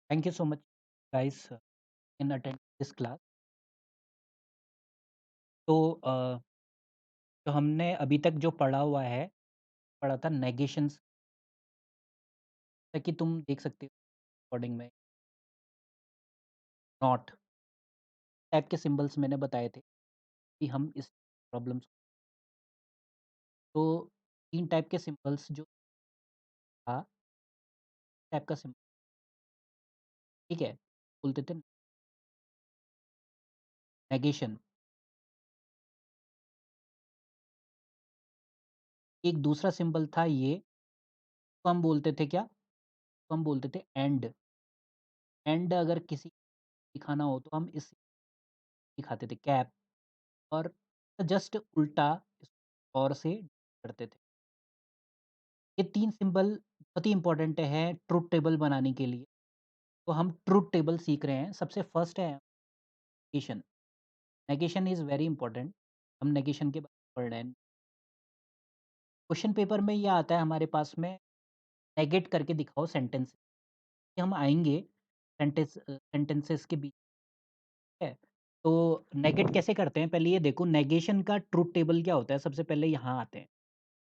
Thank you so much, guys, in attending this class. तो जो हमने अभी तक जो पढ़ा हुआ है, पढ़ा था नेगेशंस। जैसा कि तुम देख सकते हो रिकॉर्डिंग में, नॉट टाइप के सिंबल्स मैंने बताए थे कि हम इस प्रॉब्लम्स तो 3 टाइप के सिंबल्स जो था, टाइप का सिंबल, ठीक है? बोलते थे नेगेशन। एक दूसरा सिंबल था ये, तो हम बोलते थे क्या? तो हम बोलते थे एंड। एंड अगर किसी दिखाना हो तो हम इस दिखाते थे कैप, और जस्ट उल्टा इस और से करते थे। ये 3 सिंबल बहुत ही इम्पोर्टेंट है ट्रुथ टेबल बनाने के लिए। तो हम ट्रुथ टेबल सीख रहे हैं। सबसे फर्स्ट है negation. Negation is very important. हम नेगेशन के बारे में पढ़ रहे हैं। क्वेश्चन पेपर में ये आता है हमारे पास में, नेगेट करके दिखाओ सेंटेंस। हम आएँगे सेंटेंसेस के बीच है। तो नेगेट कैसे करते हैं? पहले ये देखो नेगेशन का ट्रुथ टेबल क्या होता है? सबसे पहले यहाँ आते हैं।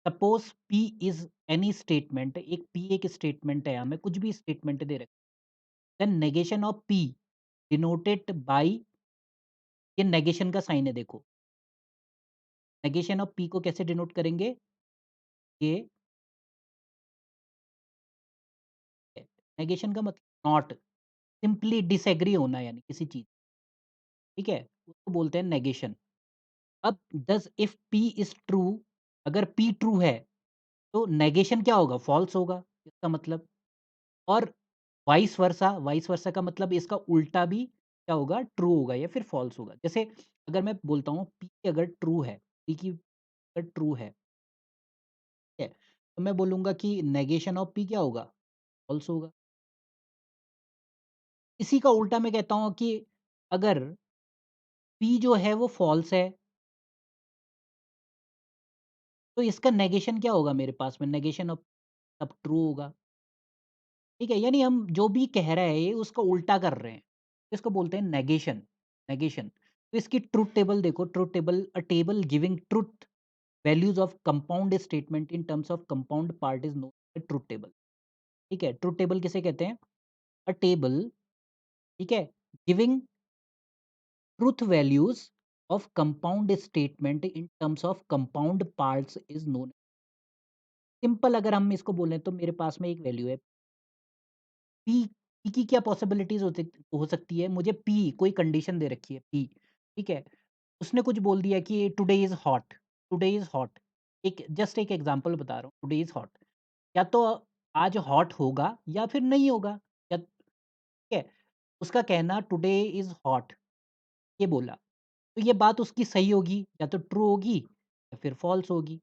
Suppose P is any statement, एक P एक स्टेटमेंट है, हमें कुछ भी स्टेटमेंट दे रखा है। Then negation of P denoted by, ये नेगेशन का साइन है देखो। नेगेशन ऑफ P को कैसे डिनोट करेंगे? ये नेगेशन का मतलब नॉट, सिंपली डिसएग्री होना यानी किसी चीज़, ठीक है? उसको बोलते हैं नेगेशन। अब does if P is true, अगर P ट्रू है, तो नेगेशन क्या होगा? फ़ॉल्स होगा, इसका मतलब। और वाइस वर्सा का मतलब इसका उल्टा भी क्या होगा? ट्रू होगा या फिर फ़ॉल्स होगा। जैसे अगर मैं बोलता हूँ P अगर ट्रू है, P की अगर ट्रू है, ठीक है? तो मैं बोलूँगा कि नेगेशन ऑफ P क्या होगा? फ़ॉल्स होगा। इसी का उल्टा मैं कहता हूँ कि अगर P जो है वो फ़ॉल्स है, तो इसका नेगेशन क्या होगा मेरे पास में? नेगेशन ऑफ तब ट्रू होगा। ठीक है? यानी हम जो भी कह रहे हैं उसका उल्टा कर रहे हैं। इसको बोलते हैं नेगेशन, नेगेशन। तो इसकी ट्रुथ टेबल देखो, truth table, a table giving truth values of compound statement in terms of compound part is known as truth table. ठीक है? ट्रुथ टेबल किसे कहते हैं? अ टेबल, ठीक है? Giving truth values of compound statement in terms of compound parts is known. Simple अगर हम इसको बोलें तो मेरे पास में एक वैल्यू है पी। पी की क्या पॉसिबिलिटीज़ हो सकती है? मुझे पी कोई कंडीशन दे रखी है पी, ठीक है? उसने कुछ बोल दिया कि today is hot, today is hot. एक जस्ट एक एग्ज़ाम्पल बता रहा हूँ, टुडे इज़ हॉट। या तो आज हॉट होगा या फिर नहीं होगा, या ठीक है? उसका कहना टुडे इज़ हॉट, ये बोला। तो ये बात उसकी सही होगी, या तो ट्रू होगी या फिर फ़ॉल्स होगी।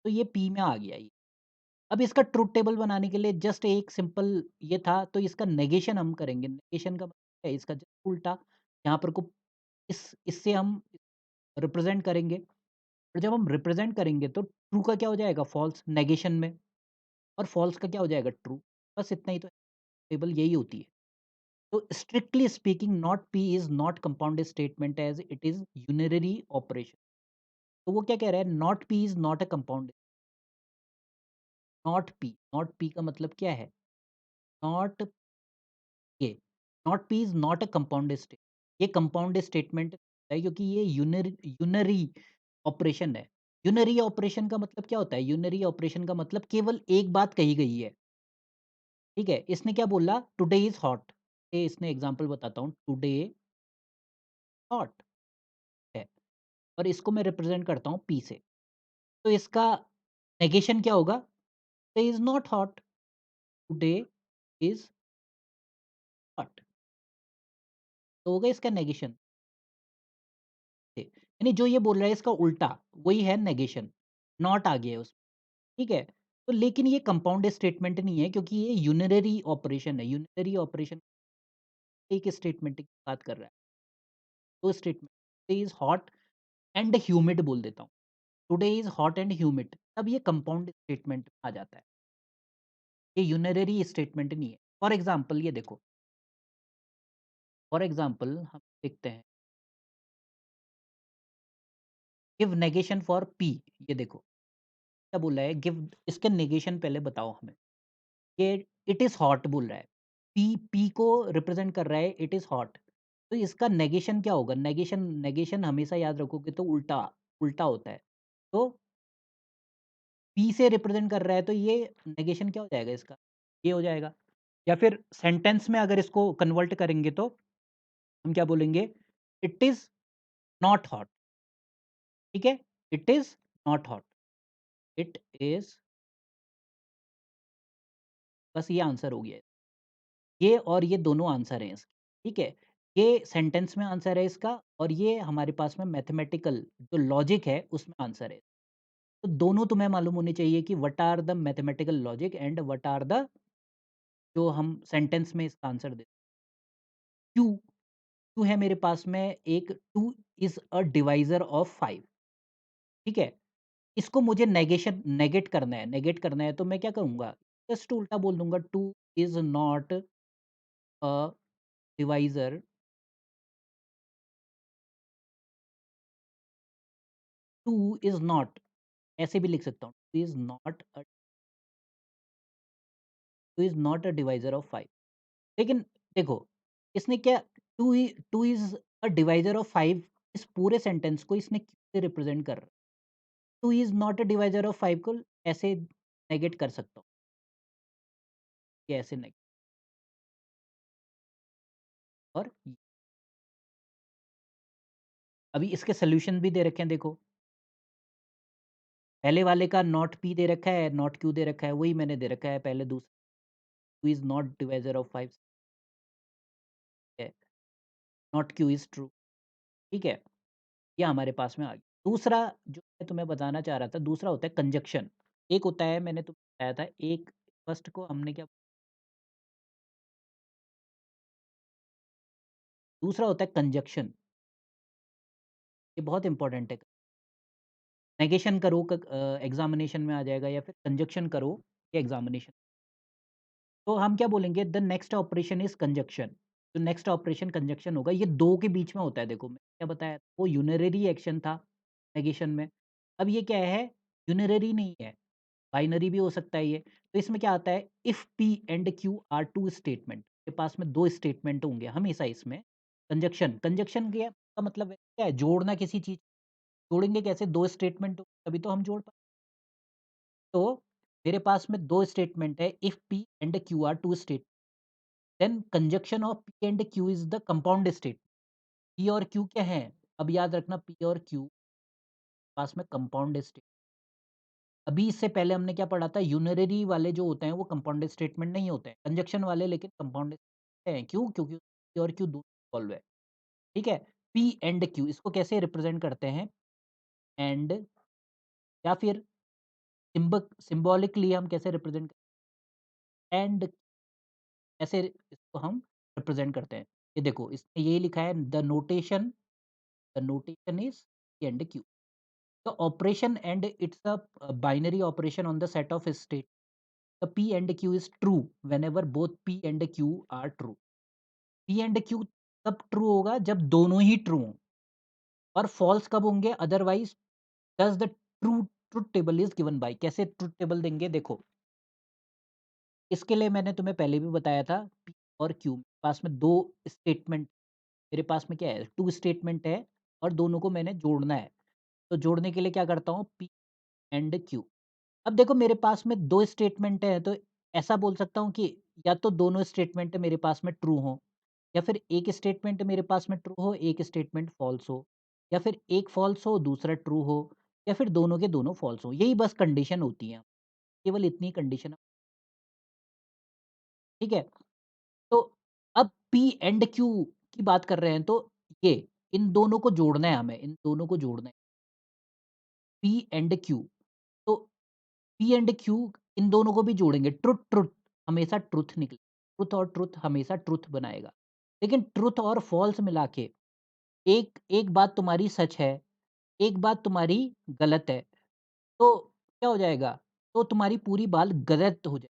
तो ये पी में आ गया ये। अब इसका ट्रुथ टेबल बनाने के लिए जस्ट एक सिंपल ये था, तो इसका नेगेशन हम करेंगे। नेगेशन का मतलब है इसका जस्ट उल्टा। यहाँ पर को इससे हम रिप्रेजेंट करेंगे, और जब हम रिप्रेजेंट करेंगे तो ट्रू का क्या हो जाएगा? फॉल्स नेगेशन में, और फॉल्स का क्या हो जाएगा? ट्रू। बस इतना ही तो टेबल यही होती है। तो strictly speaking not P is not compound statement as it is unary operation. तो वो क्या कह रहा है? Not P is not a compound. Not P का मतलब क्या है? नॉट ये not P is not a compound state. ये कंपाउंड स्टेटमेंट है क्योंकि ये यूनरी ऑपरेशन है। यूनरी ऑपरेशन का मतलब क्या होता है? यूनरी ऑपरेशन का मतलब केवल एक बात कही गई है, ठीक है? इसने क्या बोला? Today is hot. ये इसने एग्जांपल बताता हूँ, टुडे हॉट है, और इसको मैं रिप्रेजेंट करता हूँ पी से। तो इसका नेगेशन क्या होगा? Today is not hot, today is hot. तो होगा इसका नेगेशन। यानी जो ये बोल रहा है इसका उल्टा, वही है नेगेशन। नॉट आ गया है उसमें, ठीक है? तो लेकिन ये कंपाउंड स्टेटमेंट नहीं है क्योंकि ये यूनरी ऑपरेशन है। यूनरी ऑपरेशन एक स्टेटमेंट की बात कर रहा है। तो statement is hot and humid बोल देता हूँ। Today is hot and humid, तब ये कंपाउंड स्टेटमेंट आ जाता है। ये यूनरी स्टेटमेंट नहीं है। फॉर एग्जाम्पल ये देखो, फॉर एग्ज़ाम्पल हम देखते हैं, गिव नेगेशन फॉर पी, ये देखो, क्या बोल रहा है, गिव इसका नेगेशन पहले बताओ हमें। ये इट इज़ हॉट बोल रहा है। पी पी को रिप्रेज़ेंट कर रहा है इट इज़ हॉट। तो इसका नेगेशन क्या होगा? नेगेशन नेगेशन हमेशा याद रखोगे तो उल्टा उल्टा होता है। तो पी से रिप्रेज़ेंट कर रहा है तो ये नेगेशन क्या हो जाएगा इसका? ये हो जाएगा। या फिर सेंटेंस में अगर इसको कन्वर्ट करेंगे तो हम क्या बोलेंगे? इट इज़ नॉट हॉट, ठीक है? It is not hot. It is, बस ये आंसर हो गया। ये और ये दोनों आंसर हैं इसके, ठीक है? ये सेंटेंस में आंसर है इसका और ये हमारे पास में मैथमेटिकल जो लॉजिक है उसमें आंसर है। तो दोनों तुम्हें मालूम होने चाहिए कि what are the mathematical logic and what are the जो हम सेंटेंस में इसका आंसर देते हैं। क्यू, क्यू है मेरे पास में एक 2 इज़ अ डिवाइज़र ऑफ 5, ठीक है? इसको मुझे नेगेट करना है तो मैं क्या करूँगा? जस्ट उल्टा बोल दूँगा 2 is not a divisor, 2 is not, ऐसे भी लिख सकता हूँ, 2 is not a divisor of 5। लेकिन देखो, इसने क्या 2 इज़ अ डिवाइज़र ऑफ 5, इस पूरे सेंटेंस को इसने क्यों से रिप्रेज़ेंट कर रहा है? 2 is not a divisor of 5 को ऐसे नेगेट कर सकता हूँ, ये ऐसे नेगेट, और अभी इसके सॉल्यूशन भी दे रखे हैं देखो। पहले वाले का नॉट p दे रखा है, नॉट q दे रखा है, वही मैंने दे रखा है पहले दूसरा, 2 इज़ नॉट डिवाइज़र ऑफ 5 है, नॉट q इज़ ट्रू, ठीक है? ये हमारे पास में आ गया। दूसरा जो मैं तुम्हें बताना चाह रहा था, दूसरा होता है कंजंक्शन। एक होता है, मैंने तुम्हें बताया था, एक फर्स्ट को हमने क्या, दूसरा होता है कंजंक्शन। ये बहुत इंपॉर्टेंट है। नेगेशन करो एग्जामिनेशन में आ जाएगा, या फिर कंजंक्शन करो ये एग्जामिनेशन। तो हम क्या बोलेंगे, the next operation is conjunction. जो नेक्स्ट ऑपरेशन कंजंक्शन होगा ये दो के बीच में होता है। देखो मैं क्या बताया, वो यूनररी एक्शन था नेगेशन में। अब ये क्या है, यूनररी नहीं है, बाइनरी भी हो सकता है ये। तो इसमें क्या आता है, if P and Q are two statement, के पास में दो स्टेटमेंट होंगे हमेशा इसमें। कंजक्शन, कंजक्शन क्या का मतलब है, क्या है, जोड़ना किसी चीज। जोड़ेंगे कैसे, दो स्टेटमेंट तभी तो हम जोड़ पाए। तो मेरे पास में दो स्टेटमेंट है, if P and Q are two state, then conjunction of P and Q is the compound state. P और क्यू क्या है, अब याद रखना, पी और क्यू पास में कंपाउंड स्टेट। अभी इससे पहले हमने क्या पढ़ा था, यूनररी वाले जो होते हैं वो कंपाउंड स्टेटमेंट नहीं होते हैं, कंजक्शन वाले लेकिन कंपाउंड हैं। क्यों? क्योंकि P और क्यू दोनों इन्वॉल्व है, ठीक है? पी एंड क्यू इसको कैसे रिप्रेजेंट करते हैं, एंड, या फिर सिंबॉलिकली हम कैसे रिप्रेजेंट, एंड, ऐसे इसको हम रिप्रेजेंट करते हैं। ये देखो इसमें ये लिखा है, the notation is and Q, the operation and it's a binary operation on the set of state, the P and Q is true whenever both P and Q are true. P and Q तब true होगा जब दोनों ही true हों, और false कब होंगे, otherwise does the truth table is given by, कैसे truth table देंगे देखो। इसके लिए मैंने तुम्हें पहले भी बताया था, पी और क्यू पास में दो स्टेटमेंट, मेरे पास में क्या है, टू स्टेटमेंट है, और दोनों को मैंने जोड़ना है। तो जोड़ने के लिए क्या करता हूँ, पी एंड क्यू। अब देखो मेरे पास में दो स्टेटमेंट है, तो ऐसा बोल सकता हूँ कि या तो दोनों स्टेटमेंट मेरे पास में ट्रू हो, या फिर एक स्टेटमेंट मेरे पास में ट्रू हो, एक स्टेटमेंट फॉल्स हो, या फिर एक फॉल्स हो दूसरा ट्रू हो, या फिर दोनों के दोनों फॉल्स हो। यही बस कंडीशन होती है, केवल इतनी कंडीशन, ठीक है? तो अब पी एंड क्यू की बात कर रहे हैं, तो ये इन दोनों को जोड़ना है, हमें इन दोनों को जोड़ना है, पी एंड क्यू। तो पी एंड क्यू इन दोनों को भी जोड़ेंगे, ट्रुथ ट्रुथ हमेशा ट्रुथ निकले, ट्रुथ और ट्रुथ हमेशा ट्रुथ बनाएगा। लेकिन ट्रुथ और फॉल्स मिला के एक एक बात तुम्हारी सच है, एक बात तुम्हारी गलत है, तो क्या हो जाएगा, तो तुम्हारी पूरी बात गलत हो जाए,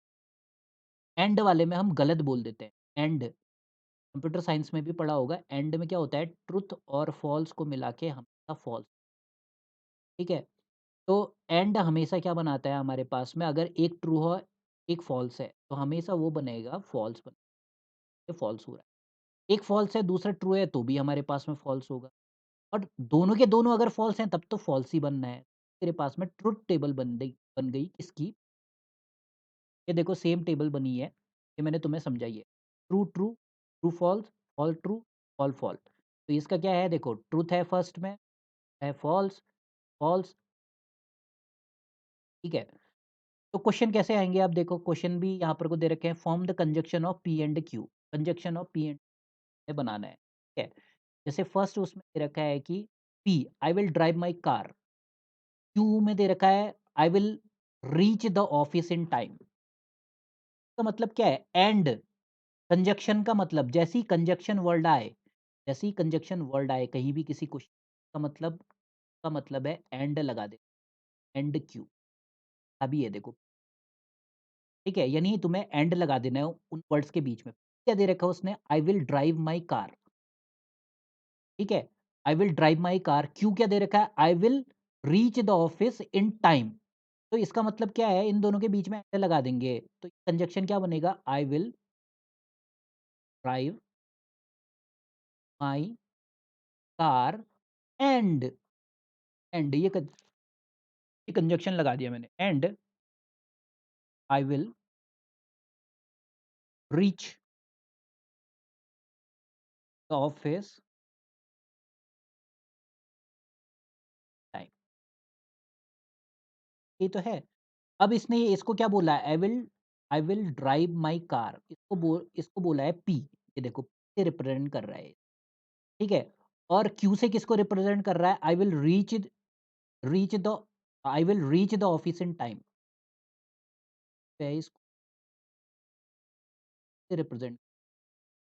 एंड वाले में हम गलत बोल देते हैं, एंड। कंप्यूटर साइंस में भी पढ़ा होगा, एंड में क्या होता है, ट्रुथ और फॉल्स को मिला के हमेशा फॉल्स, ठीक है? तो एंड हमेशा क्या बनाता है हमारे पास में, अगर एक ट्रू हो, एक फॉल्स है, तो हमेशा वो बनेगा फॉल्स, बन ये फॉल्स हो रहा है। एक फॉल्स है, दूसरा ट्रू है, तो भी हमारे पास में फॉल्स होगा। और दोनों के दोनों अगर फॉल्स हैं, तब तो फॉल्स ही बनना है। तेरे पास में ट्रुथ टेबल बन गई किसकी? ये देखो सेम टेबल बनी है, ये मैंने तुम्हें समझाई है। True true, true false, fall true, fall fall. तो इसका क्या है, देखो ट्रुथ है फर्स्ट में, है फॉल्स, फॉल्स, ठीक है? तो क्वेश्चन कैसे आएँगे, आप देखो क्वेश्चन भी यहाँ पर को दे रखे हैं, form the conjunction of P and Q, conjunction of P and में बनाना है, ठीक है? जैसे फर्स्ट उसमें दे रखा है कि P, I will drive my car, Q में दे रखा है, आई will reach the office in time. इसका मतलब क्या है, एंड कंजंक्शन का मतलब, जैसे ही कंजंक्शन वर्ड आए कहीं भी किसी क्वेश्चन का मतलब है एंड लगा दे, एंड क्यू, अभी ये देखो, ठीक है? यानी तुम्हें एंड लगा देना है उन वर्ड्स के बीच में। क्या दे रखा है उसने, I will drive my car, ठीक है? I will drive my car, Q क्या दे रखा है, आई will reach the office in time. तो इसका मतलब क्या है, इन दोनों के बीच में एंड लगा देंगे, तो कंजंक्शन क्या बनेगा, I will drive my car and, ये कंजंक्शन लगा दिया मैंने, and I will reach the office time, ये तो है। अब इसने इसको क्या बोला है, I will drive my car, इसको बोला है पी, ये देखो P से रिप्रेजेंट कर रहा है, ठीक है? और क्यू से किसको रिप्रेजेंट कर रहा है, reach the I will reach the office in time, इसको रिप्रेजेंट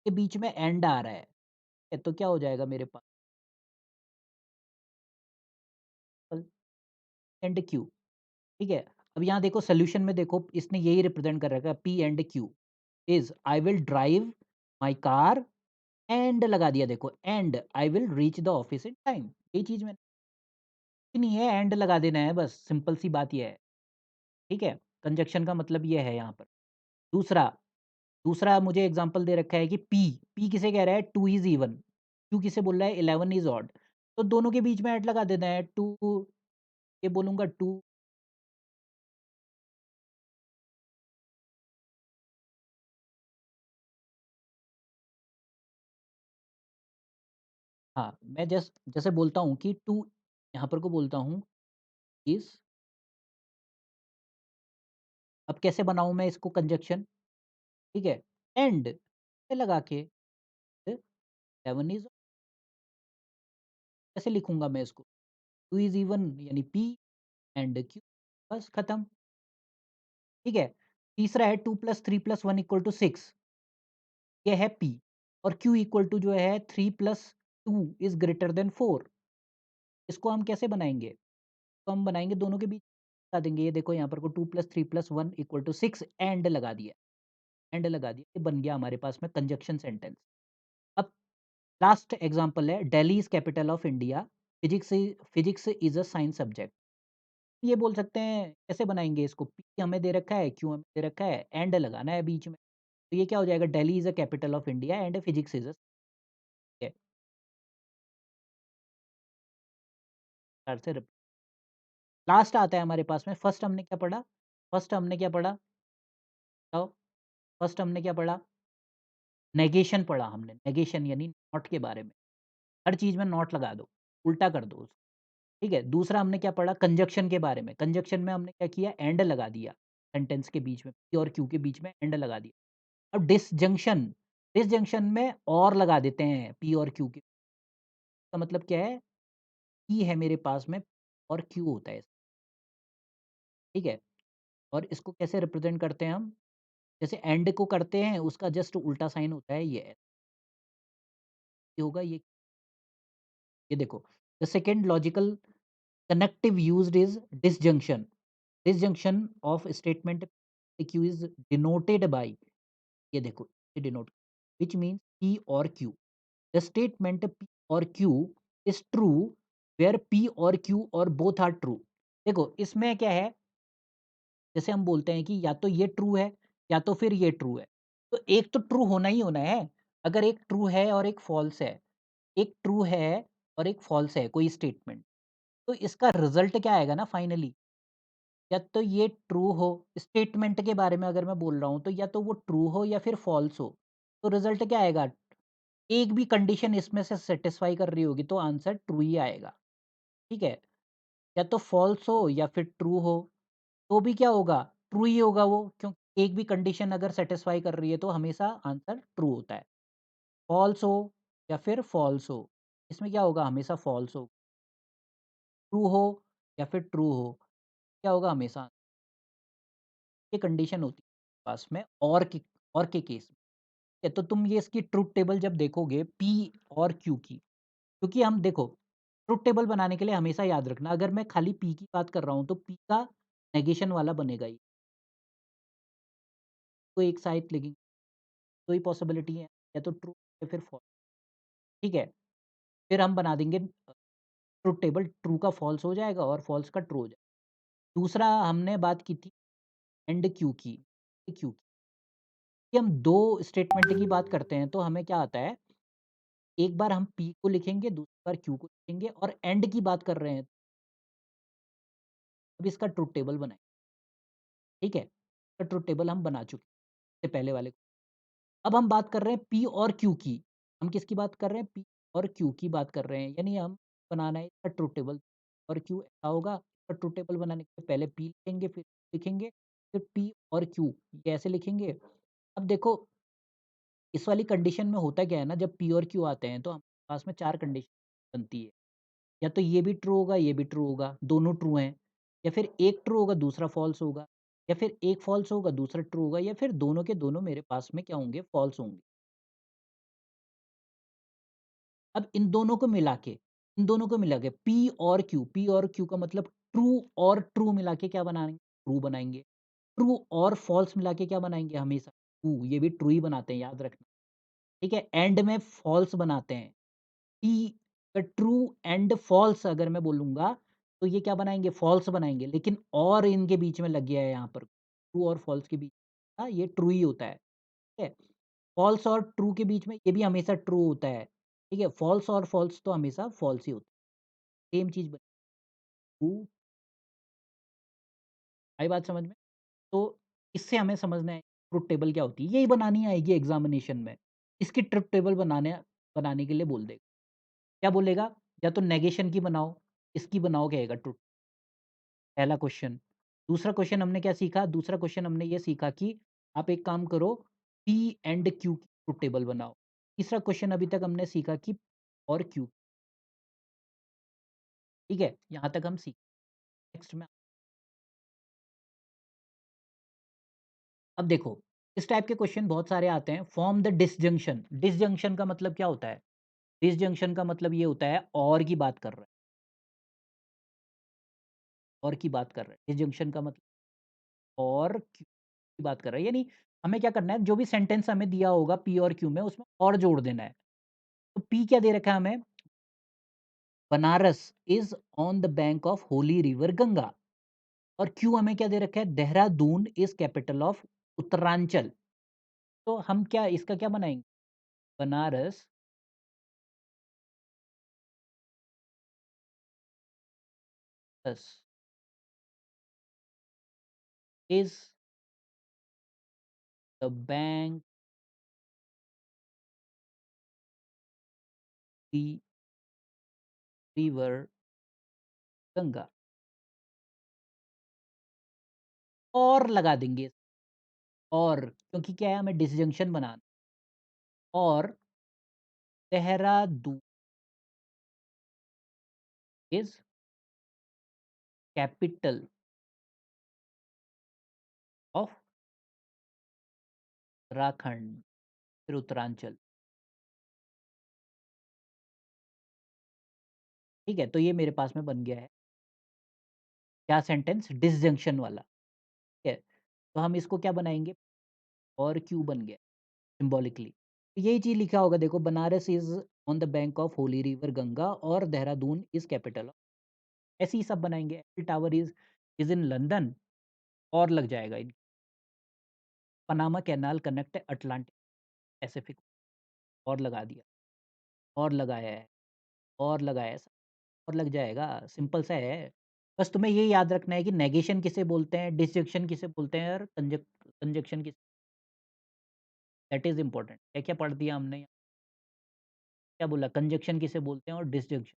के बीच में एंड आ रहा है, तो क्या हो जाएगा मेरे पास, एंड क्यू, ठीक है? अब यहाँ देखो सॉल्यूशन में देखो, इसने यही रिप्रेजेंट कर रखा है, P and Q is I will drive my car and लगा दिया, देखो and I will reach the office in time, यही चीज मैंने, कुछ नहीं है, एंड लगा देना है बस, सिंपल सी बात ये है, ठीक है? कंजक्शन का मतलब ये है यहाँ पर। दूसरा दूसरा मुझे एग्जांपल दे रखा है कि पी किसे कह रहा है, टू इज इवन, क्यू किसे बोल रहा है, 11 इज ऑड, तो दोनों के बीच में ऐड लगा देना है, टू, ये बोलूंगा टू, हाँ मैं जैसे बोलता हूँ कि टू, यहाँ पर को बोलता हूँ इज, अब कैसे बनाऊँ मैं इसको कंजक्शन, ठीक है? एंड लगा के 11 इज, कैसे लिखूंगा मैं इसको, टू इज इवन यानी पी एंड क्यू, बस खत्म, ठीक है? तीसरा है 2 + 3 + 1 = 6, ये है पी, और क्यू इक्वल टू जो है 3 + 2 इज ग्रेटर देन 4, इसको हम कैसे बनाएंगे, तो हम बनाएंगे दोनों के बीच लगा देंगे, ये देखो यहाँ पर को 2 + 3 + 1 = 6, एंड लगा दिया, ये बन गया हमारे पास में कंजक्शन सेंटेंस। अब लास्ट एग्जांपल है, Delhi is capital of India, physics is a science subject, ये बोल सकते हैं, कैसे बनाएंगे इसको, पी हमें दे रखा है, क्यू हमें दे रखा है, एंड लगाना है बीच में, तो ये क्या हो जाएगा, Delhi is a capital of India and physics is a, last आता है हमारे पास में, फर्स्ट हमने क्या पढ़ा, फर्स्ट हमने क्या पढ़ा बताओ, फर्स्ट हमने क्या पढ़ा, नेगेशन पढ़ा हमने, नेगेशन यानी नॉट के बारे में, हर चीज़ में नॉट लगा दो, उल्टा कर दो उसको, ठीक है? दूसरा हमने क्या पढ़ा, कंजक्शन के बारे में, कंजक्शन में हमने क्या किया, एंड लगा दिया, सेंटेंस के बीच में, पी और क्यू के बीच में एंड लगा दिया। अब डिसजंक्शन में और लगा देते हैं पी और क्यू के, का मतलब क्या है, पी है मेरे पास में और क्यू होता है, ठीक है? और इसको कैसे रिप्रेजेंट करते हैं हम, जैसे एंड को करते हैं उसका जस्ट उल्टा साइन होता है, ये होगा, ये देखो, the second logical connective used is disjunction, disjunction of statement Q is denoted by, ये देखो, ये denote, which means P or Q. The statement P or Q is true where P or Q or both are true. देखो इसमें क्या है, जैसे हम बोलते हैं कि या तो ये ट्रू है या तो फिर ये ट्रू है। तो एक तो ट्रू होना ही होना है। अगर एक ट्रू है और एक फ़ॉल्स है, एक ट्रू है और एक फ़ॉल्स है कोई स्टेटमेंट, तो इसका रिज़ल्ट क्या आएगा ना फाइनली, या तो ये ट्रू हो, स्टेटमेंट के बारे में अगर मैं बोल रहा हूँ तो या तो वो ट्रू हो या फिर फ़ॉल्स हो। तो रिज़ल्ट क्या आएगा? एक भी कंडीशन इसमें से सैटिस्फाई कर रही होगी तो आंसर ट्रू ही आएगा, ठीक है? या तो फ़ॉल्स हो या फिर ट्रू हो, तो भी क्या होगा? ट्रू ही होगा वो, क्योंकि एक भी कंडीशन अगर सैटिस्फाई कर रही है तो हमेशा आंसर ट्रू होता है। फ़ॉल्स हो या फिर फ़ॉल्स हो, इसमें क्या होगा? हमेशा फ़ॉल्स हो। ट्रू हो या फिर ट्रू हो, क्या होगा? हमेशा ये कंडीशन होती है पास में और के केस में। ठीक है, तो तुम ये इसकी ट्रुथ टेबल जब देखोगे पी और क्यू की, क्योंकि हम देखो ट्रुथ टेबल बनाने के लिए हमेशा याद रखना, अगर मैं खाली पी की बात कर रहा हूँ तो पी का नेगेशन वाला बनेगा ये, तो एक साइड लिखेंगे, 2 ही पॉसिबिलिटी है, या तो ट्रू या फिर फॉल्स, ठीक है? फिर हम बना देंगे ट्रुथ टेबल, ट्रू का फॉल्स हो जाएगा और फॉल्स का ट्रू हो जाएगा। दूसरा हमने बात की थी एंड क्यू की, क्यू की, कि हम 2 स्टेटमेंट की बात करते हैं तो हमें क्या आता है, एक बार हम पी को लिखेंगे, दूसरी बार क्यू को लिखेंगे और एंड की बात कर रहे हैं, अब इसका ट्रुथ टेबल बनाएँ, ठीक है? तो ट्रुथ टेबल हम बना चुके हैं, इससे पहले वाले। अब हम बात कर रहे हैं पी और क्यू की। हम किसकी बात कर रहे हैं? पी और क्यू की बात कर रहे हैं। यानी हम बनाना है इसका ट्रुथ टेबल, और क्यू ऐसा होगा, इसका ट्रुथ टेबल बनाने के लिए पहले पी लिखेंगे, फिर लिखेंगे, फिर पी और क्यू, ये ऐसे लिखेंगे। अब देखो इस वाली कंडीशन में होता क्या है ना, जब पी और क्यू आते हैं तो हमारे पास में 4 कंडीशन बनती है। या तो ये भी ट्रू होगा, ये भी ट्रू होगा, दोनों ट्रू हैं, या फिर एक ट्रू होगा, दूसरा फ़ॉल्स होगा, या फिर एक फ़ॉल्स होगा, दूसरा ट्रू होगा, या फिर दोनों के दोनों मेरे पास में क्या होंगे? फ़ॉल्स होंगे। अब इन दोनों को मिला के पी और क्यू का मतलब ट्रू और ट्रू मिला के क्या बनाएँगे? ट्रू बनाएँगे। ट्रू और फ़ॉल्स मिला के क्या बनाएँगे? हमेशा ट्रू, ये भी ट्रू ही बनाते हैं, याद रखना, ठीक है? एंड में फ़ॉल्स बनाते हैं। टी ट्रू एंड फ़ॉल्स अगर मैं बोलूँगा, तो ये क्या बनाएँगे? फ़ॉल्स बनाएँगे, लेकिन और इनके बीच में लग गया है यहाँ पर, ट्रू और फ़ॉल्स के बीच, हाँ, ये ट्रू ही होता है, ठीक है? फ़ॉल्स और ट्रू के बीच में ये भी हमेशा ट्रू होता है, ठीक है? फ़ॉल्स और फ़ॉल्स तो हमेशा फ़ॉल्स ही होता है, सेम चीज़ बनी ट्रू, आई बात समझ में? तो इससे हमें समझना है ट्रुथ टेबल क्या होती है, यही बनानी आएगी एग्ज़ामिनेशन में। इसकी ट्रुथ टेबल बनाने बनाने के लिए बोल देगा। क्या बोलेगा? या तो नेगेशन की बनाओ, इसकी बनाओ कहेगा ट्रुथ, पहला क्वेश्चन। दूसरा क्वेश्चन हमने क्या सीखा? दूसरा क्वेश्चन हमने ये सीखा कि आप एक काम करो, पी एंड क्यू की ट्रुथ टेबल बनाओ। तीसरा क्वेश्चन अभी तक हमने सीखा कि और क्यू, ठीक है? यहाँ तक हम सीख, नेक्स्ट में अब देखो, इस टाइप के क्वेश्चन बहुत सारे आते हैं। फॉर्म द डिसजंक्शन, डिसजंक्शन का मतलब क्या होता है? डिसजंक्शन का मतलब ये होता है और की बात कर रहा है, और की बात कर रहा है। डिसजंक्शन का मतलब और क्यू की बात कर रहा है, यानी हमें क्या करना है, जो भी सेंटेंस हमें दिया होगा पी और क्यू में उसमें और जोड़ देना है। तो पी क्या दे रखा है हमें? Banaras is on the bank of holy river Ganga, और क्यू हमें क्या दे रखा है? Dehradun is capital of Uttaranchal. तो हम क्या इसका क्या बनाएँगे? Banaras yes is the bank the river Ganga, और लगा देंगे, और क्योंकि क्या है, हमें डिसजंक्शन बनाना, और Dehradun is capital of Uttarakhand, फिर उत्तरांचल, ठीक है? तो ये मेरे पास में बन गया है, क्या सेंटेंस? डिसजंक्शन वाला, ठीक है? तो हम इसको क्या बनाएँगे? और क्यू बन गया सिम्बॉलिकली, यही चीज़ लिखा होगा देखो, Banaras is on the bank of holy river Ganga और देहरादून इज़ कैपिटल। ऐसे ही सब बनाएँगे। Eiffel tower is in London और लग जाएगा in Panama canal connect Atlantic Pacific और लगा दिया, और लगाया है, और लगाया है, और लग जाएगा, सिंपल सा है। बस तुम्हें ये याद रखना है कि नेगेशन किसे बोलते हैं, डिसजंक्शन किसे बोलते हैं और कंजंक्शन किसे, दैट इज़ इम्पोर्टेंट। क्या-क्या पढ़ दिया हमने? क्या बोला? कंजंक्शन किसे बोलते हैं और डिसजंक्शन,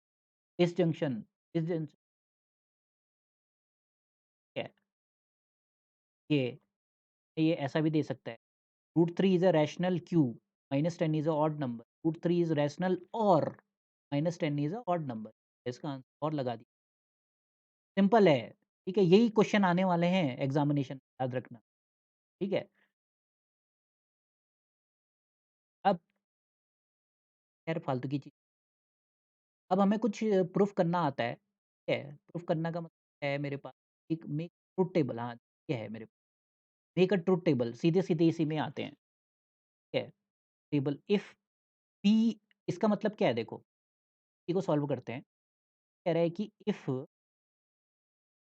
डिसजंक्शन, डिसजंक्शन क्या है? ये ऐसा भी दे सकता है। Root 3 is a rational cube, -10 is a odd number, root 3 is rational और -10 इज़ अ ऑड नंबर। इसका आंसर और लगा दिया। सिंपल है, ठीक है? यही क्वेश्चन आने वाले हैं एग्ज़ामिनेशन, याद रखना, ठीक है? अब खैर फालतू की चीज़, अब हमें कुछ प्रूफ़ करना आता है, ठीक है? प्रूफ़ करना का मतलब है मेरे पास एक मेक ट्रुथ टेबल, हाँ, ये है मेरे पास। मेक अ ट्रुथ टेबल, सीधे-सीधे इसी में आते हैं, ठीक है? टेबल इफ पी, इसका मतलब क्या है देखो, पी को सॉल्व करते हैं। कह रहा है कि इफ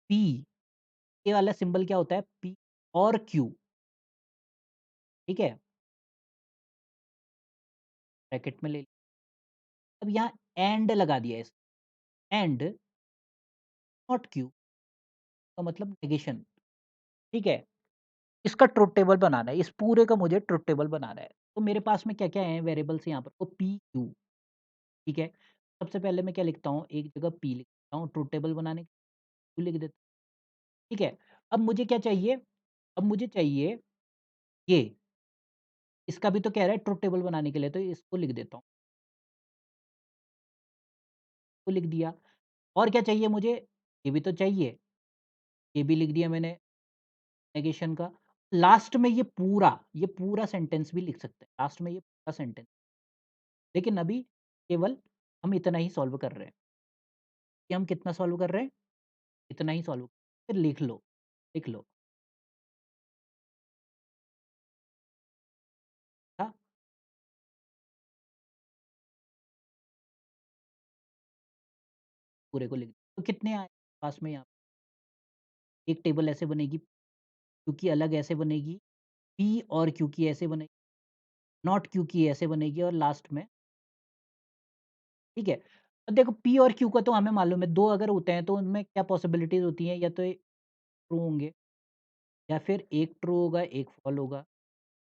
पी, ये वाला सिंबल क्या होता है? पी और क्यू, ठीक है? ब्रैकेट में ले, अब यहाँ एंड लगा दिया इस, एंड नॉट क्यू का मतलब नेगेशन, ठीक है? इसका ट्रुथ टेबल बनाना है, इस पूरे का मुझे ट्रुथ टेबल बनाना है। तो मेरे पास में क्या-क्या हैं वेरिएबल्स यहाँ पर? तो पी, क्यू, ठीक है? सबसे पहले मैं क्या लिखता हूँ, एक जगह पी लिखता हूँ, ट्रुथ टेबल बनाने के लिए क्यू लिख देता हूँ, ठीक है? अब मुझे क्या चाहिए? अब मुझे चाहिए ये, इसका भी तो कह रहा है ट्रुथ टेबल बनाने के लिए, तो इसको लिख देता हूँ, इसको लिख दिया। और क्या चाहिए मुझे? ये भी तो चाहिए, ये भी लिख दिया मैंने नेगेशन का। लास्ट में ये पूरा सेंटेंस भी लिख सकते हैं, लास्ट में ये पूरा सेंटेंस, लेकिन अभी केवल हम इतना ही सॉल्व कर रहे हैं, कि हम कितना सॉल्व कर रहे हैं? इतना ही सॉल्व, फिर लिख लो, हाँ, पूरे को लिख तो कितने आए पास में यहाँ? एक टेबल ऐसे बनेगी, क्यू की अलग ऐसे बनेगी, पी और क्यू की ऐसे बनेगी, नॉट क्यू की ऐसे बनेगी और लास्ट में, ठीक है? अब देखो पी और क्यू का तो हमें मालूम है, 2 अगर होते हैं तो उनमें क्या पॉसिबिलिटीज़ होती हैं, या तो ये ट्रू होंगे, या फिर एक ट्रू होगा, एक फ़ॉल होगा,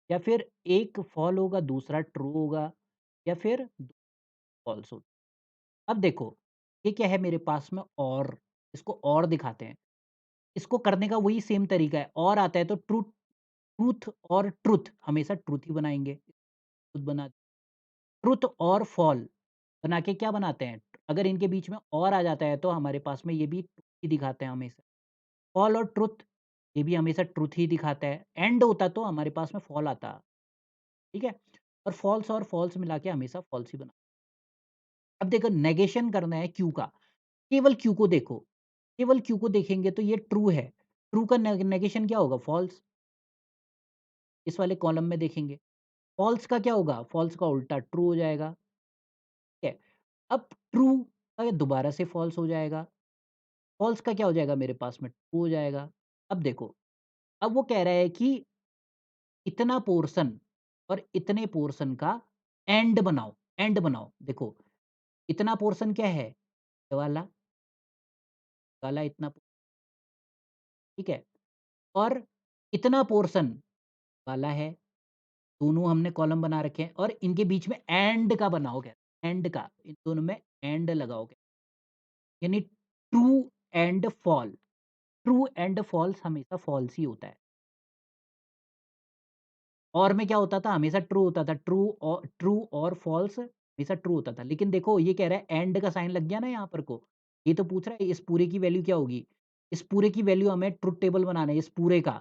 या फिर एक फ़ॉल होगा, दूसरा ट्रू होगा, या फिर फ़ॉल्स होगा। अब देखो, ये क्या है मेरे पास में और, इसको और दिखाते हैं। इसको करने का वही सेम तरीका है, और आता है तो ट्रूथ और ट्रुथ हमेशा ट्रुथ ही बनाएँगे। ट्रुथ बना, ट्रुथ और फ़ॉल बना के क्या बनाते हैं? अगर इनके बीच में और आ जाता है तो हमारे पास में ये भी ट्रुथ ही दिखाते हैं हमेशा। फ़ॉल और ट्रुथ, ये भी हमेशा ट्रुथ ही दिखाता है। एंड होता तो हमारे पास में फ़ॉल आता, ठीक है? और फ़ॉल्स मिला के हमेशा फ़ॉल्स ही बना। अब देखो नेगेशन करना है क्यू का, केवल क्यू को देखो, केवल क्यू को देखेंगे तो ये ट्रू है। ट्रू का नेगेशन क्या होगा? फ़ॉल्स। इस वाले कॉलम में देखेंगे। फ़ॉल्स का क्या होगा? फ़ॉल्स का उल्टा ट्रू हो जाएगा, ठीक है? अब ट्रू का ये दोबारा से फ़ॉल्स हो जाएगा। फ़ॉल्स का क्या हो जाएगा मेरे पास में? ट्रू हो जाएगा। अब देखो, अब वो कह रहा है कि इतना पोर्शन और इतने पोर्शन का एंड बनाओ, एंड बनाओ। देखो, इतना पोर्शन क्या है? ये वाला इतना, ठीक है? और इतना पोर्शन वाला है, दोनों हमने कॉलम बना रखे हैं और इनके बीच में एंड का बनाओ क्या? एंड का, इन दोनों में एंड लगाओ क्या? यानी true and fall, true and false हमेशा फॉल्स ही होता है। और में क्या होता था? हमेशा ट्रू होता था। ट्रू और फॉल्स हमेशा ट्रू होता था। लेकिन देखो ये कह रहा है एंड का साइन लग गया ना यहाँ पर को। ये तो पूछ रहा है इस पूरे की वैल्यू क्या होगी? इस पूरे की वैल्यू हमें ट्रुथ टेबल बनाना है इस पूरे का।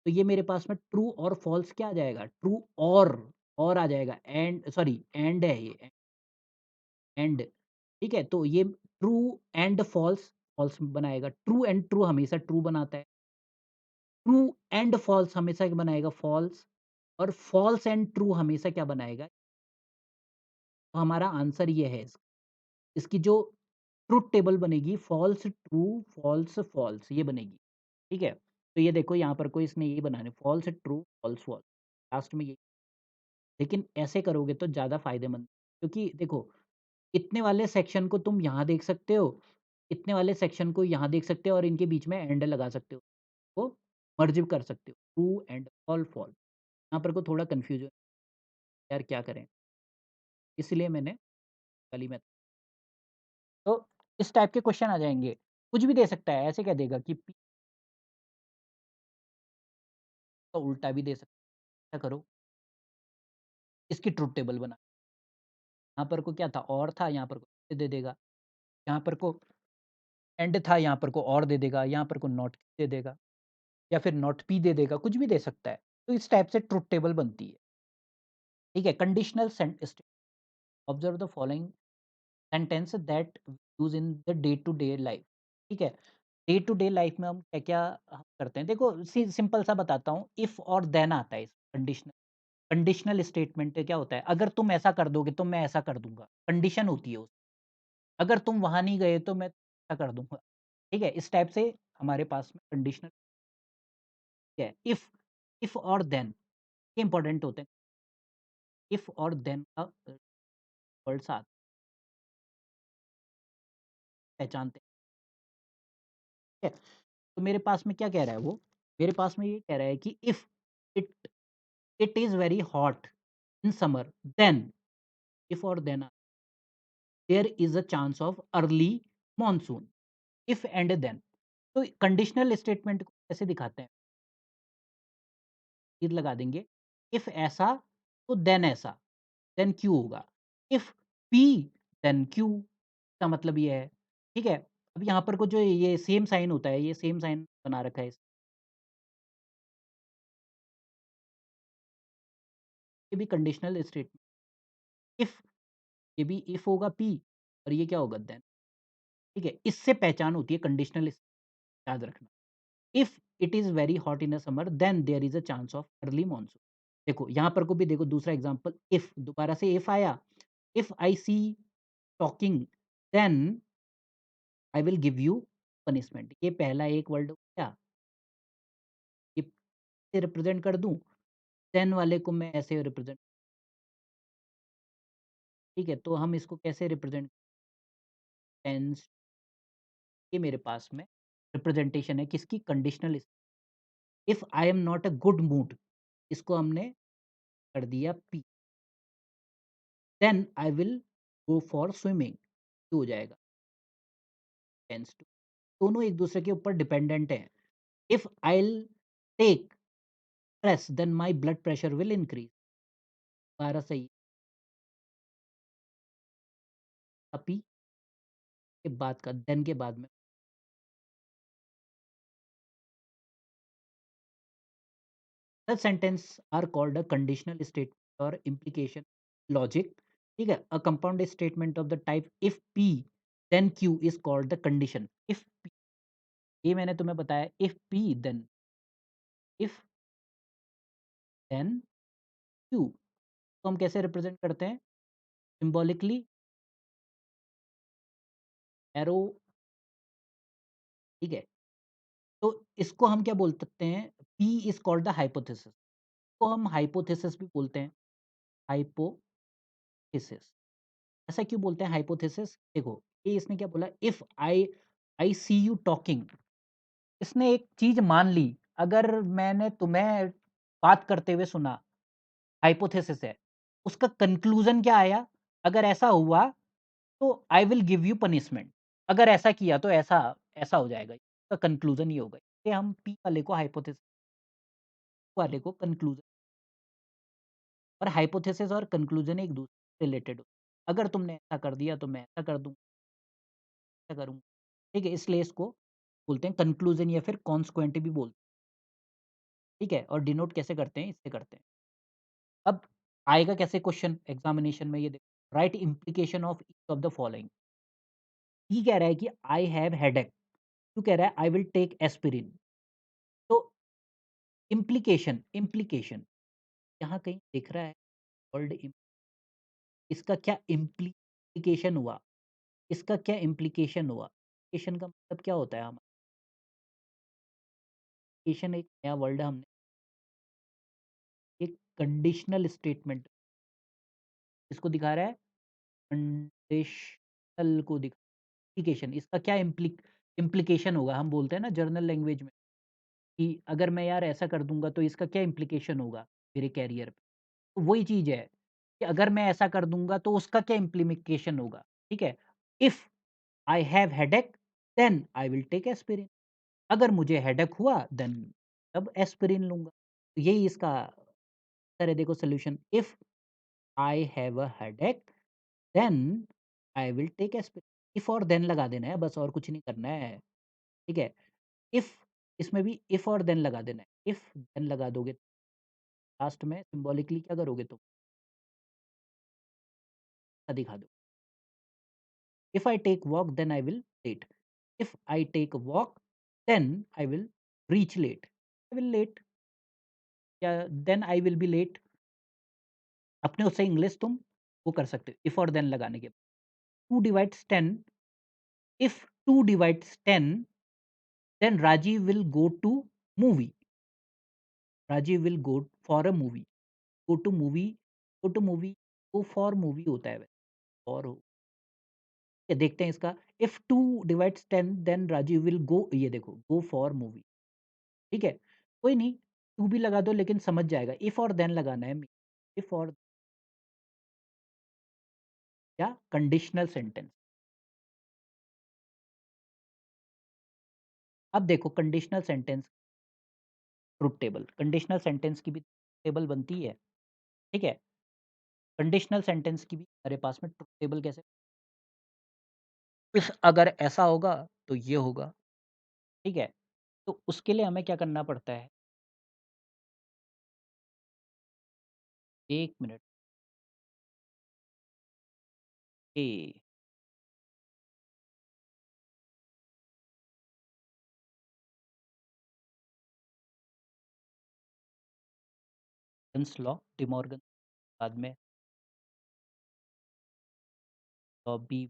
तो ये मेरे पास में ट्रू और फॉल्स क्या आ जाएगा? ट्रू और आ जाएगा। एंड सॉरी एंड है ये, एंड, ठीक है? तो ये ट्रू एंड फॉल्स, फॉल्स बनाएगा। ट्रू एंड ट्रू हमेशा ट्रू बनाता है। ट्रू एंड फॉल्स हमेशा क्या बनाएगा? फॉल्स। और फॉल्स एंड ट्रू हमेशा क्या बनाएगा? तो हमारा आंसर ये है इसकी जो ट्रुथ टेबल बनेगी फॉल्स ट्रू फॉल्स फॉल्स ये बनेगी। ठीक है? तो ये देखो यहाँ पर कोई इसने ये बनाने false true false false last में ये लेकिन ऐसे करोगे तो ज़्यादा फ़ायदेमंद क्योंकि देखो इतने वाले सेक्शन को तुम यहाँ देख सकते हो, इतने वाले सेक्शन को यहाँ देख सकते हो और इनके बीच में एंड लगा सकते हो। वो मर्ज कर सकते हो ट्रू एंड ऑल फॉल्स। यहाँ पर को थोड़ा कन्फ्यूजन यार क्या करें? इसलिए मैंने वाली में तो इस टाइप के क्वेश्चन आ जाएँगे। कुछ भी दे सकता है, ऐसे क्या देगा कि पी का उल्टा भी दे सकता है। क्या करो, इसकी ट्रुथ टेबल बना। यहाँ पर को क्या था और था, यहाँ पर को दे देगा। यहाँ पर को एंड था, यहाँ पर को और दे देगा, यहाँ पर को नॉट दे देगा या फिर नॉट पी दे देगा, कुछ भी दे सकता है। तो इस टाइप से ट्रुथ टेबल बनती है। ठीक है? Conditional observe the following sentence that use in the day to day life. ठीक है? डे टू डे लाइफ में हम क्या-क्या हम करते हैं? देखो सिंपल सा बताता हूँ, इफ और देन आता है कंडीशनल कंडीशनल स्टेटमेंट क्या होता है? अगर तुम ऐसा कर दोगे तो मैं ऐसा कर दूँगा, कंडीशन होती है अगर तुम वहाँ नहीं गए तो मैं ऐसा कर दूँगा। ठीक है? इस टाइप से हमारे पास में कंडीशनल है। इफ और देन ये इंपॉर्टेंट होते हैं। इफ और देन का वर्ड्स आते पहचानते हैं। ठीक है? तो मेरे पास में क्या कह रहा है वो? मेरे पास में ये कह रहा है कि if it it is very hot in summer then if और then there is a chance of early monsoon. If and then तो कंडीशनल स्टेटमेंट को कैसे दिखाते हैं? तीर लगा देंगे। इफ ऐसा तो देन ऐसा, देन क्यू होगा। इफ पी देन क्यू का मतलब ये है। ठीक है? अब यहाँ पर को जो ये सेम साइन होता है, ये सेम साइन बना रखा है ये भी कंडीशनल स्टेटमेंट। इफ ये भी इफ होगा पी और ये क्या होगा देन। ठीक है? इससे पहचान होती है कंडीशनल याद रखना। If it is very hot in a summer then there is a chance of early monsoon. देखो यहाँ पर को भी देखो दूसरा एग्ज़ाम्पल इफ दोबारा से इफ आया। If I see talking then I will give you punishment. ये पहला एक वर्ड हो गया। ये से रिप्रेजेंट कर दूँ, देन वाले को मैं ऐसे रिप्रेजेंट ठीक है? तो हम इसको कैसे रिप्रेजेंट टेंस ये मेरे पास में रिप्रेजेंटेशन है किसकी conditional if I am not a good mood इसको हमने कर दिया P then I will go for swimming हो जाएगा टेंस टू दोनों एक दूसरे के ऊपर डिपेंडेंट हैं if I take stress then my blood pressure will increase 12 सही पी के बाद का देन के बाद में such sentence are called a conditional statement or implication logic ठीक है a compound statement of the type if p then q is called the condition if p ये मैंने तुम्हें बताया if p then if then q तो हम कैसे represent करते हैं सिंबॉलिकली एरो ठीक है तो इसको हम क्या बोल सकते हैं p is called the hypothesis को हम हाइपोथेसिस भी बोलते हैं हाइपोथेसिस ऐसा क्यों बोलते हैं हाइपोथेसिस देखो ये इसने क्या बोला if I I see you talking इसने एक चीज मान ली अगर मैंने तुम्हें बात करते हुए सुना हाइपोथेसिस है उसका कंक्लूजन क्या आया अगर ऐसा हुआ तो आई विल गिव यू पनिशमेंट अगर ऐसा किया तो ऐसा ऐसा हो जाएगा इसका कंक्लूजन ये होगा ये हम पी वाले को हाइपोथेसिस वाले को कंक्लूजन और हाइपोथेसिस और कंक्लूजन एक दूसरे रिलेटेड हो अगर तुमने ऐसा कर दिया तो मैं ऐसा कर दूंगा ऐसा करूंगा ठीक है इसलिए इसको बोलते हैं कंक्लूजन या फिर कॉन्स्क्वेंट भी बोलते हैं ठीक है और डिनोट कैसे करते हैं इससे करते हैं अब आएगा कैसे क्वेश्चन एग्जामिनेशन में ये देखो right implication of each of the following ये कह रहा है कि आई हैव हेडेक क्यों कह रहा है आई विल टेक एस्पिरिन तो इम्प्लीकेशन इम्प्लीकेशन यहाँ कहीं दिख रहा है वर्ड इसका क्या इम्प्लीकेशन हुआ? इसका क्या इम्प्लीकेशन हुआ? इम्प्लीकेशन का मतलब क्या होता है इम्प्लीकेशन एक नया वर्ड हमने एक कंडीशनल स्टेटमेंट इसको दिखा रहा है कंडीशनल को दिखा इम्प्लीकेशन इसका क्या इम्प्लीकेशन होगा? हम बोलते हैं ना जर्नल लैंग्वेज में कि अगर मैं यार ऐसा कर दूँगा तो इसका क्या इम्प्लीकेशन होगा मेरे करियर पे? तो वही चीज़ है कि अगर मैं ऐसा कर दूँगा तो उसका क्या इम्प्लीकेशन होगा, ठीक है? If I have headache then I will take aspirin अगर मुझे हेडेक हुआ देन तब एस्पिरिन लूँगा। तो यही इसका आंसर है देखो solution if I have a headache then I will take aspirin if और देन लगा देना है बस और कुछ नहीं करना है, ठीक है? इफ इसमें भी इफ और देन लगा देना है। इफ देन लगा दोगे लास्ट में सिंबॉलिकली क्या करोगे तुम? दिखा दो। If I take walk then I will late if I take walk then I will reach late I will late या then I will be late अपने उससे इंग्लिश तुम वो कर सकते हो इफ और देन लगाने के बाद 2 divides 10 if 2 divides 10 then Rajiv will go to movie Rajiv will go for a movie go to movie go to movie go for movie होता है और ये देखते हैं इसका if 2 divides 10 then Rajiv will go ये देखो गो फॉर मूवी ठीक है कोई नहीं 2 भी लगा दो लेकिन समझ जाएगा इफ और देन लगाना है इफ और या कंडीशनल सेंटेंस अब देखो conditional sentence truth table conditional sentence की भी टेबल बनती है ठीक है कंडीशनल सेंटेंस की भी हमारे पास में ट्रुथ टेबल कैसे इफ अगर ऐसा होगा तो ये होगा ठीक है तो उसके लिए हमें क्या करना पड़ता है 1 मिनट ए लॉ डिमॉर्गन बाद में बी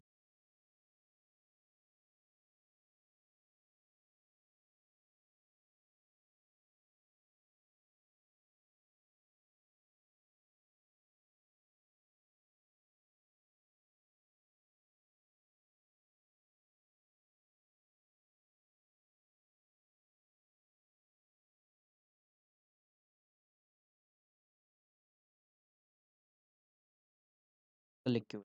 लिक्विड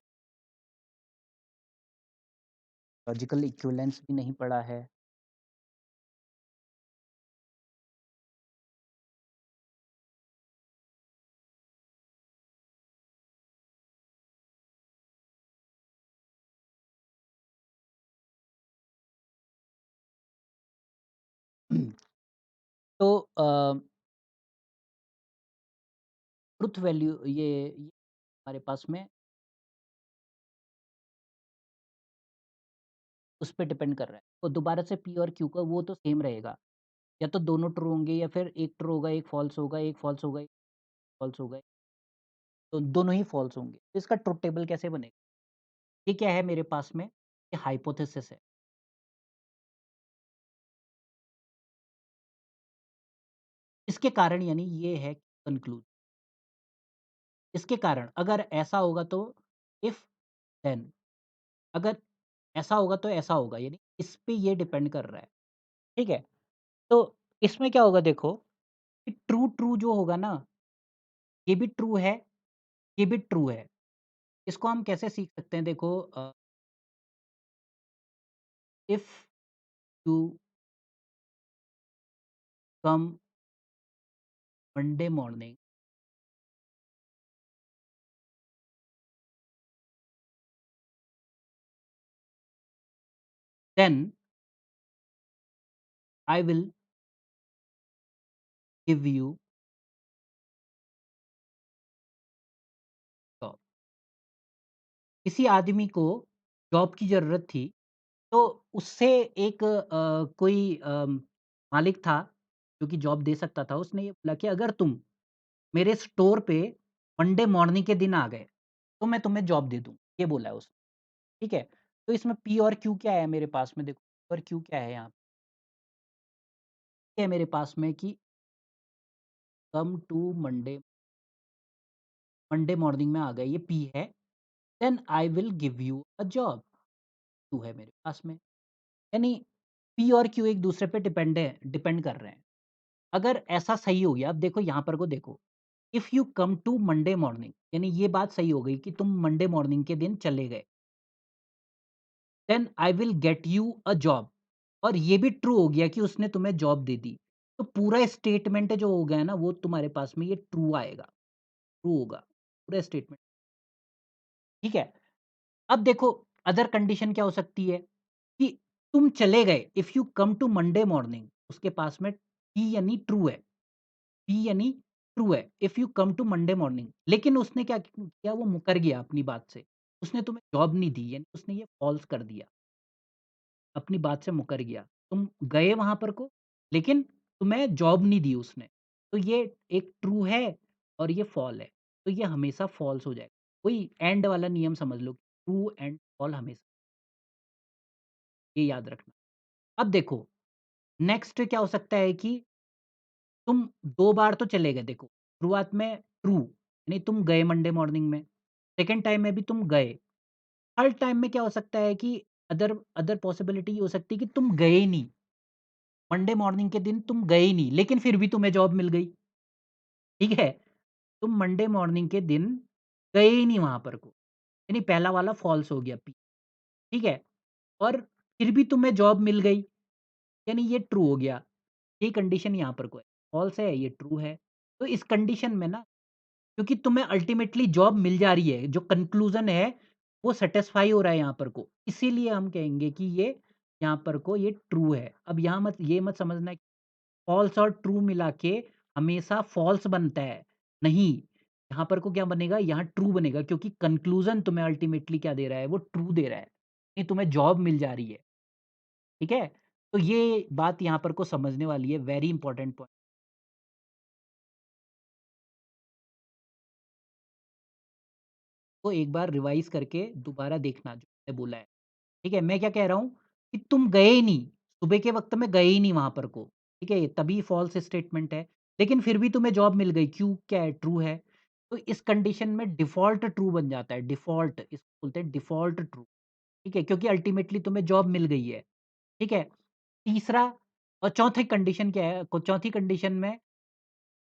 लॉजिकल इक्विवेलेंस भी नहीं पढ़ा है तो ट्रुथ वैल्यू ये हमारे पास में उस पे डिपेंड कर रहा है तो दोबारा से पी और क्यू का वो तो सेम रहेगा या तो दोनों ट्रू होंगे या फिर एक ट्रू होगा एक फॉल्स होगा एक फॉल्स होगा एक फॉल्स होगा तो दोनों ही फॉल्स होंगे तो इसका ट्रुथ टेबल कैसे बनेगा ये क्या है मेरे पास में ये हाइपोथेसिस है इसके कारण यानी ये है कंक्लूड इसके कारण अगर ऐसा होगा तो इफ देन अगर ऐसा होगा तो ऐसा होगा यानी इस पे ये डिपेंड कर रहा है ठीक है तो इसमें क्या होगा देखो कि ट्रू ट्रू जो होगा ना ये भी ट्रू है ये भी ट्रू है इसको हम कैसे सीख सकते हैं देखो if you come Monday morning then I will give you job किसी आदमी को जॉब की ज़रूरत थी तो उससे एक कोई मालिक था जो कि जॉब दे सकता था उसने ये बोला कि अगर तुम मेरे स्टोर पे मंडे मॉर्निंग के दिन आ गए तो मैं तुम्हें जॉब दे दूँ, ये बोला है उसने, ठीक है? तो इसमें पी और क्यू क्या है मेरे पास में देखो, और क्यू क्या है यहाँ पे है मेरे पास में कि come to Monday Monday morning में आ गया, ये पी है, then I will give you a job, Q है मेरे पास में। यानी पी और क्यू एक दूसरे पे डिपेंड कर रहे हैं। अगर ऐसा सही हो गया, अब देखो यहाँ पर को देखो, if you come to Monday morning, यानी ये बात सही हो गई कि तुम मंडे मॉर्निंग के दिन चले गए, then I will get you a job, और ये भी ट्रू हो गया कि उसने तुम्हें जॉब दे दी, तो पूरा स्टेटमेंट जो हो गया ना वो तुम्हारे पास में ये ट्रू आएगा, ट्रू होगा पूरा स्टेटमेंट, ठीक है? अब देखो अदर कंडीशन क्या हो सकती है कि तुम चले गए, if you come to Monday morning, उसके पास में पी यानी ट्रू है, पी यानी ट्रू है, if you come to Monday morning, लेकिन उसने क्या किया, वो मुकर गया अपनी बात से, उसने तुम्हें जॉब नहीं दी, यानी उसने ये फॉल्स कर दिया, अपनी बात से मुकर गया, तुम गए वहां पर को, लेकिन तुम्हें जॉब नहीं दी उसने, तो ये एक ट्रू है और ये फॉल है, तो ये हमेशा फॉल्स हो जाएगा, कोई एंड वाला नियम समझ लो, ट्रू एंड फॉल हमेशा, ये याद रखना। अब देखो नेक्स्ट क्या हो सकता है कि तुम 2 बार तो चले गए देखो, शुरुआत में ट्रू यानी तुम गए मंडे मॉर्निंग में, सेकंड टाइम में भी तुम गए, थर्ड टाइम में क्या हो सकता है कि अदर अदर पॉसिबिलिटी ये हो सकती है कि तुम गए ही नहीं, मंडे मॉर्निंग के दिन तुम गए ही नहीं, लेकिन फिर भी तुम्हें जॉब मिल गई, ठीक है? तुम मंडे मॉर्निंग के दिन गए ही नहीं वहाँ पर को, यानी पहला वाला फॉल्स हो गया पी, ठीक है? और फिर भी तुम्हें जॉब मिल गई, यानी ये ट्रू हो गया, ये कंडीशन यहाँ पर को है, फॉल्स है, ये ट्रू है। तो इस कंडीशन में ना, क्योंकि तुम्हें अल्टीमेटली जॉब मिल जा रही है, जो कंक्लूज़न है, वो सैटिस्फाई हो रहा है यहाँ पर को। इसीलिए हम कहेंगे कि ये यहाँ पर को ये ट्रू है। अब यहाँ मत ये मत समझना कि फ़ॉल्स और ट्रू मिला के हमेशा फ़ॉल्स बनता है। नहीं, यहाँ पर को क्या बनेगा, यहाँ ट्रू बनेगा क्योंकि कंक्लूज़न तुम्हें अल्टीमेटली क्या दे रहा है, वो ट्रू दे रहा है। कि तुम्हें जॉब मिल जा रही है, ठीक है? तो ये बात यहाँ पर को समझने वाली है, वेरी इंपॉर्टेंट पॉइंट। को एक बार रिवाइज़ करके दोबारा देखना जो मैंने बोला है। ठीक है, मैं क्या कह रहा हूँ कि तुम गए ही नहीं, सुबह के वक़्त में गए ही नहीं वहाँ पर को, ठीक है? तभी फ़ॉल्स स्टेटमेंट है, लेकिन फिर भी तुम्हें जॉब मिल गई, क्यों क्या है, ट्रू है। तो इस कंडीशन में डिफ़ॉल्ट ट्रू बन जाता है, डिफ़ॉल्ट इसको बोलते हैं डिफ़ॉल्ट ट्रू, ठीक है? क्योंकि अल्टीमेटली तुम्हें जॉब मिल गई है, ठीक है? तीसरा और चौथी कंडीशन क्या है, को चौथी कंडीशन में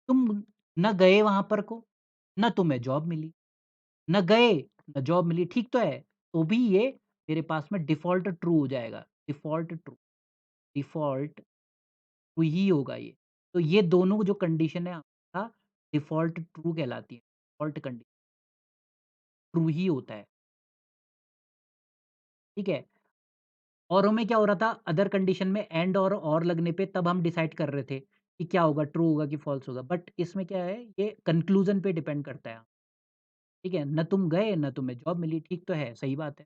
तुम ना गए वहाँ पर को, ना तुम्हें जॉब मिली। ना गए, ना जॉब मिली, ठीक तो है? तो भी ये मेरे पास में डिफ़ॉल्ट ट्रू हो जाएगा, डिफ़ॉल्ट ट्रू ही होगा ये। तो ये दोनों जो कंडीशन है आपका डिफ़ॉल्ट ट्रू कहलाती है, डिफ़ॉल्ट कंडीशन ट्रू ही होता है, ठीक है? औरों में क्या हो रहा था, अदर कंडीशन में एंड और लगने पे तब हम डिसाइड कर रहे थे कि क्या होगा, ट्रू होगा कि फ़ॉल्स होगा। बट इसमें क्या है, ये कंक्लूज़न पे डिपेंड करता है, ठीक है? ना तुम गए, ना तुम्हें जॉब मिली, ठीक तो है, सही बात है,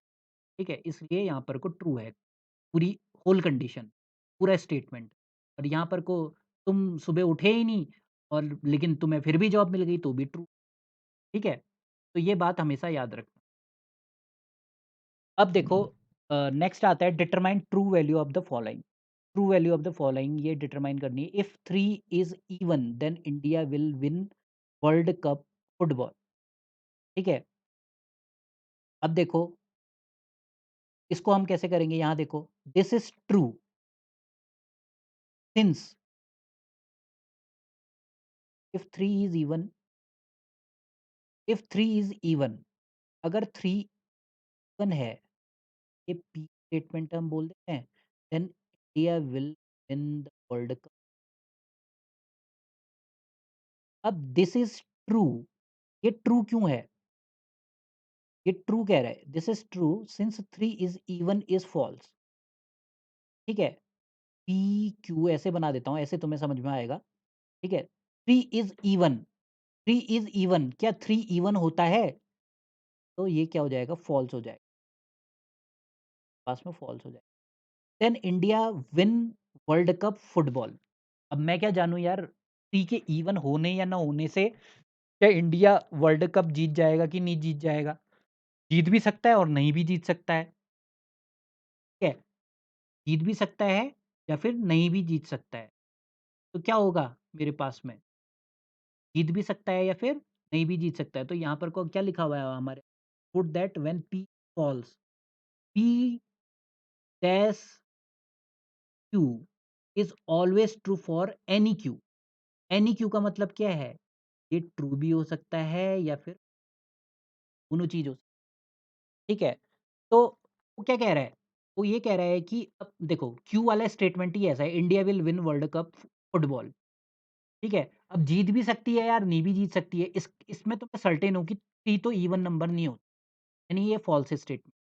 ठीक है? इसलिए यहाँ पर को ट्रू है। पूरी होल कंडीशन, पूरा स्टेटमेंट, और यहाँ पर को तुम सुबह उठे ही नहीं और लेकिन तुम्हें फिर भी जॉब मिल गई तो भी ट्रू, ठीक है? तो ये बात हमेशा याद रखना। अब देखो नेक्स्ट आता है determine true value of the following. True value of the following ये डिटरमाइन करनी है। If 3 is even then India will win world cup football, ठीक है? अब देखो इसको हम कैसे करेंगे, यहाँ देखो this is true since if 3 is even, if 3 is even, अगर 3 इवन है, ये पी स्टेटमेंट हम बोल देते हैं, then India will win the world cup. अब दिस इज ट्रू, ये ट्रू क्यों है, ये ट्रू कह रहा है, this is true since 3 is even is false, ठीक है? पी क्यू ऐसे बना देता हूँ, ऐसे तुम्हें समझ में आएगा, ठीक है? 3 इज इवन, 3 इज इवन, क्या 3 इवन होता है? तो ये क्या हो जाएगा, फॉल्स हो जाएगा, पास में फॉल्स हो जाएगा। Then India win world cup football. अब मैं क्या जानूँ यार, 3 के इवन होने या ना होने से क्या इंडिया वर्ल्ड कप जीत जाएगा कि नहीं जीत जाएगा? जीत भी सकता है और नहीं भी जीत सकता है, ठीक है? जीत भी सकता है या फिर नहीं भी जीत सकता है। तो क्या होगा मेरे पास में? जीत भी सकता है या फिर नहीं भी जीत सकता है। तो यहाँ पर को क्या लिखा हुआ है हमारे, put that when P false, P dash Q is always true for any Q। Any Q का मतलब क्या है? ये ट्रू भी हो सकता है या फिर दोनों चीज़ हो, ठीक है? तो वो क्या कह रहा है? वो ये कह रहा है कि अब देखो Q वाला स्टेटमेंट ही ऐसा है, India will win world cup football, ठीक है? अब जीत भी सकती है यार, नहीं भी जीत सकती है। इसमें तो मैं सर्टेन हूँ कि 3 तो इवन नंबर नहीं होता, यानी ये फ़ॉल्स स्टेटमेंट।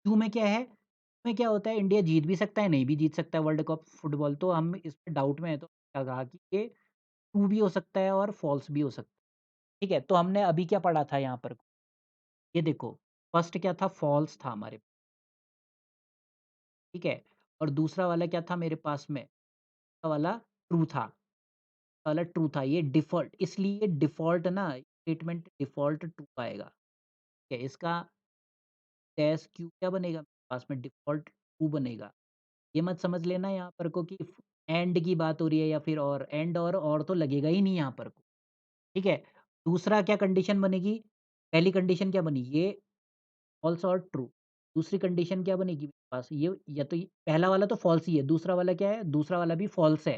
क्यू में क्या है? में क्या होता है, इंडिया जीत भी सकता है, नहीं भी जीत सकता है वर्ल्ड कप फुटबॉल। तो हम इसमें डाउट में हैं, तो क्या कहा कि ये ट्रू भी हो सकता है और फ़ॉल्स भी हो सकता है, ठीक है? तो हमने अभी क्या पढ़ा था यहाँ पर? ये देखो, फर्स्ट क्या था? फ़ॉल्स था हमारे, ठीक है? और दूसरा वाला क्या था मेरे पास में? वाला ट्रू था, वाला ट्रू था। ये डिफ़ॉल्ट, इसलिए डिफ़ॉल्ट ना स्टेटमेंट डिफ़ॉल्ट ट्रू आएगा, ठीक है? इसका डैश क्यू क्या बनेगा मेरे पास में? डिफ़ॉल्ट ट्रू बनेगा। ये मत समझ लेना यहाँ पर को कि एंड की बात हो रही है या फिर और, एंड और तो लगेगा ही नहीं यहाँ पर को, ठीक है? दूसरा क्या कंडीशन बनेगी? पहली कंडीशन क्या बनी? ये फ़ॉल्स और ट्रू। दूसरी कंडीशन क्या बनेगी मेरे पास? ये या तो ये पहला वाला तो फ़ॉल्स ही है, दूसरा वाला क्या है? दूसरा वाला भी फ़ॉल्स है।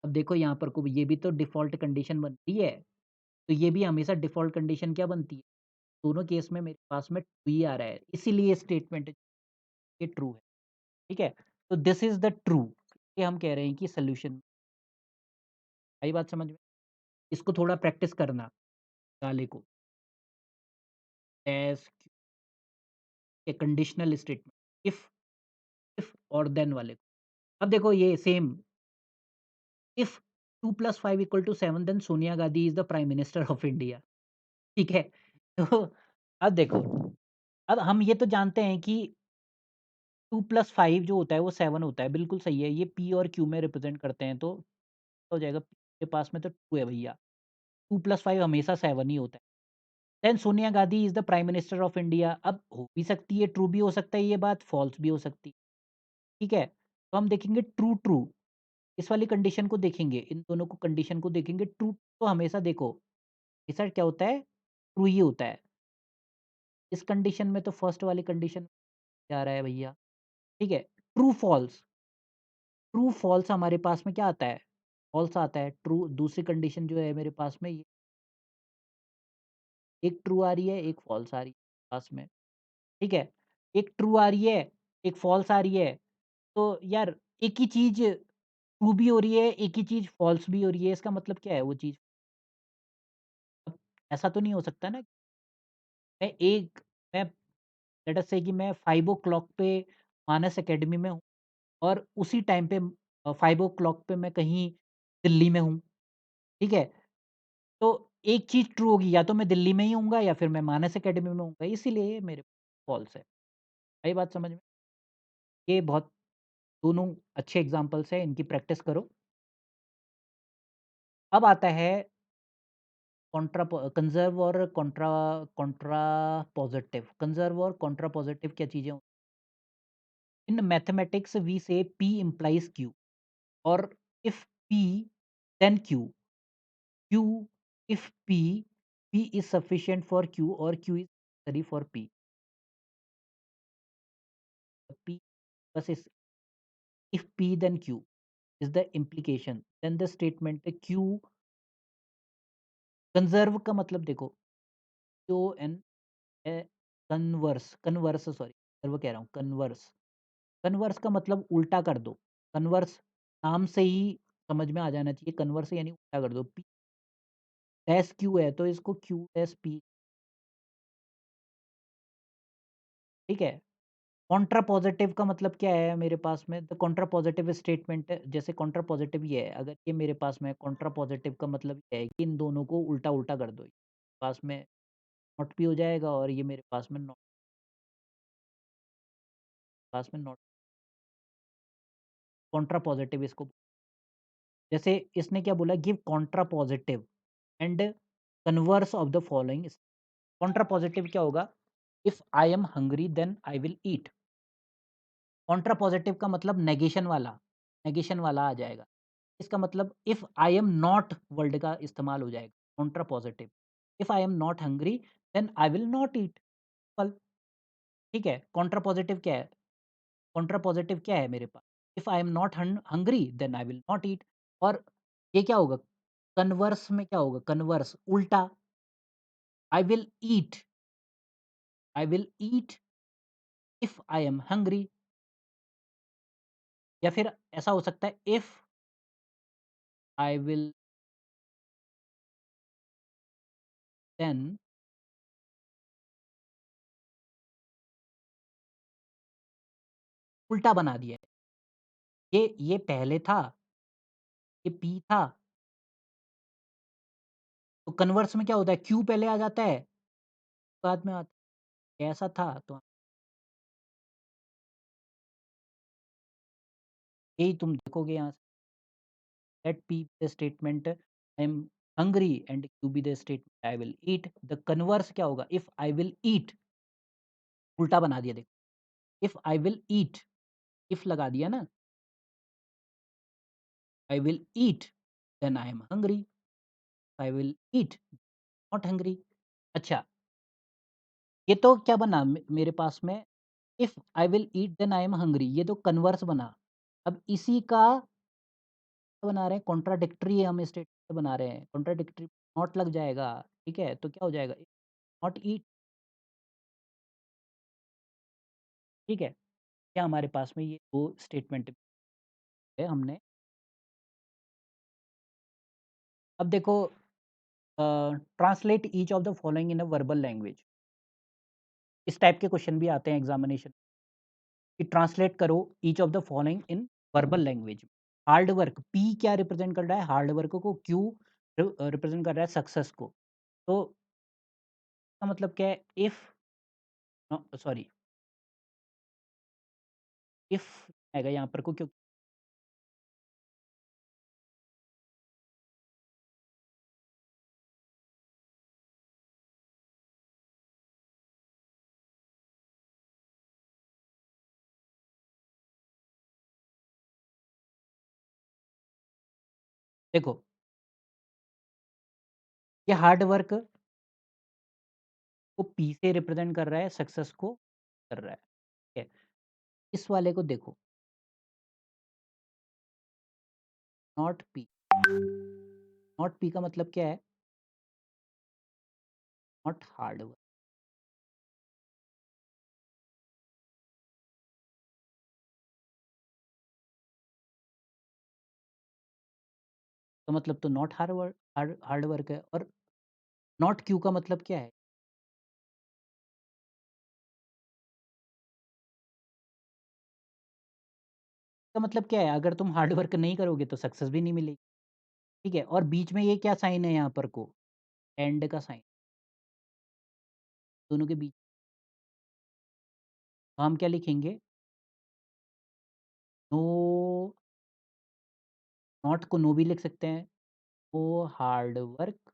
अब देखो यहाँ पर को ये भी तो डिफ़ॉल्ट कंडीशन बनती है, तो ये भी हमेशा डिफ़ॉल्ट कंडीशन क्या बनती है? दोनों केस में मेरे पास में ट्रू ही आ रहा है, इसीलिए स्टेटमेंट ये ट्रू है, ठीक है? तो दिस इज़ द ट्रू, ये हम कह रहे हैं कि सॉल्यूशन। आई बात समझ में? इसको थोड़ा प्रैक्टिस करना, गाले को, as a conditional statement, if और देन वाले को। अब देखो ये same, if 2 + 5 = 7 then Sonia Gandhi is the prime minister of India, ठीक है? तो अब देखो, अब हम ये तो जानते हैं कि 2 + 5 जो होता है वो 7 होता है, बिल्कुल सही है। ये पी और क्यू में रिप्रेज़ेंट करते हैं, तो हो जाएगा पी के पास में तो 2 है भैया, 2 + 5 हमेशा 7 ही होता है। Then Sonia Gandhi is the prime minister of India. अब हो भी सकती है, ट्रू भी हो सकता है ये बात, फॉल्स भी हो सकती है, ठीक है? तो हम देखेंगे ट्रू, ट्रू, इस वाली कंडीशन को देखेंगे, इन दोनों को कंडीशन को देखेंगे। ट्रू तो हमेशा देखो, हमेशा क्या होता है? ट्रू ही होता है। इस कंडीशन में तो फर्स्ट वाली कंडीशन क्या आ रहा है भैया, ठीक है? ट्रू, फॉल्स, ट्रू, फॉल्स हमारे पास में क्या आता है? फॉल्स आता है। ट्रू दूसरी कंडीशन जो है मेरे पास में, ये एक ट्रू आ रही है, एक फॉल्स आ रही है पास में, ठीक है? एक ट्रू आ रही है, एक फॉल्स आ रही है। तो यार एक ही चीज़ ट्रू भी हो रही है, एक ही चीज़ फ़ॉल्स भी हो रही है, इसका मतलब क्या है वो चीज़? अब ऐसा तो नहीं हो सकता ना, मैं एक मैं लेट अस से कि मैं 5 ओ क्लॉक पे मानस अकेडमी में हूँ और उसी टाइम पे 5 ओ क्लॉक पे मैं कहीं दिल्ली में हूँ, ठीक है? तो एक चीज़ ट्रू होगी, या तो मैं दिल्ली में ही होऊँगा या फिर मैं मानस अकेडमी में होऊँगा, इसीलिए ये मेरे फ़ॉल्स है। आई बात समझ में? ये बहुत दोनों अच्छे एग्ज़ाम्पल्स हैं, इनकी प्रैक्टिस करो। अब आता है कंज़र्व और कॉन्ट्रा पॉज़िटिव। कंज़र्व और कॉन्ट्रा पॉज़िटिव क्या चीज़ें होती हैं? In mathematics we say P implies Q, और if P then Q, Q if P, P is sufficient for Q और Q is necessary for P। P बस इस if P then Q is the implication, then the statement Q converse का मतलब देखो, CON a converse converse sorry, serve कह रहा हूँ, converse. Converse का मतलब उल्टा कर दो। कन्वर्स नाम से ही समझ में आ जाना चाहिए, कन्वर्स यानी उल्टा कर दो। P डैश Q है तो इसको Q डैश P, ठीक है? कॉन्ट्रा पॉज़िटिव का मतलब क्या है मेरे पास में? द कॉन्ट्रा पॉज़िटिव स्टेटमेंट, जैसे कॉन्ट्रा पॉज़िटिव ये है, अगर ये मेरे पास में कॉन्ट्रा पॉज़िटिव का मतलब ये है कि इन दोनों को उल्टा-उल्टा कर दो। पास में नॉट भी हो जाएगा और ये मेरे पास में नॉट, पास में नॉट, कॉन्ट्रा पॉज़िटिव इसको, जैसे इसने क्या बोला, give contrapositive and converse of the following. Contrapositive क्या होगा? If I am hungry then I will eat. Contrapositive का मतलब नेगेशन वाला आ जाएगा। इसका मतलब if I am not word का इस्तेमाल हो जाएगा, contrapositive. If I am not hungry then I will not eat. फल, ठीक है? कॉन्ट्रा पॉजिटिव क्या है? कॉन्ट्रा पॉजिटिव क्या है मेरे पास? If I am not hungry then I will not eat. और ये क्या होगा? कन्वर्स में क्या होगा? कन्वर्स उल्टा, आई will eat, I will eat if I am hungry. या फिर ऐसा हो सकता है इफ आई विल देन, उल्टा बना दिया है। ये पहले था, ये पी था, तो कन्वर्स में क्या होता है? क्यू पहले आ जाता है, बाद में आता है। ऐसा था तो यही तुम देखोगे यहाँ से। Let P the statement I am hungry and Q be the statement I will eat. The converse क्या होगा? इफ आई विल ईट, उल्टा बना दिया देखो। If I will eat, if लगा दिया ना, I will eat then I am hungry, I will eat not hungry. अच्छा, ये तो क्या बना मेरे पास में? If I will eat then I am hungry, ये तो कन्वर्स बना। अब इसी का क्या बना रहे हैं? कॉन्ट्राडिक्टरी हम स्टेटमेंट बना रहे हैं। कॉन्ट्राडिक्टरी नॉट लग जाएगा, ठीक है? तो क्या हो जाएगा? नॉट ईट, ठीक है? क्या हमारे पास में ये 2 स्टेटमेंट है हमने। अब देखो, translate each of the following in a verbal language. इस टाइप के क्वेश्चन भी आते हैं एग्जामिनेशन, कि ट्रांसलेट करो each of the following in verbal language. Hard work, P क्या रिप्रेजेंट कर रहा है? हार्ड वर्क को। क्यू रिप्रेजेंट कर रहा है सक्सेस को। तो इसका मतलब क्या है? इफ, सॉरी, इफ आएगा यहाँ पर को, क्यों? देखो, ये हार्ड वर्क को पी से रिप्रेजेंट कर रहा है, सक्सेस को कर रहा है, ठीक है? इस वाले को देखो, नॉट पी। नॉट पी का मतलब क्या है? Not hard work. तो मतलब तो not hard work, hard work है। और नॉट क्यू का मतलब क्या है? का मतलब क्या है? अगर तुम हार्ड वर्क नहीं करोगे तो सक्सेस भी नहीं मिलेगी, ठीक है? और बीच में ये क्या साइन है यहाँ पर को? एंड का साइन, दोनों के बीच। तो हम क्या लिखेंगे? नो, नॉट को नो भी लिख सकते हैं। नो हार्ड वर्क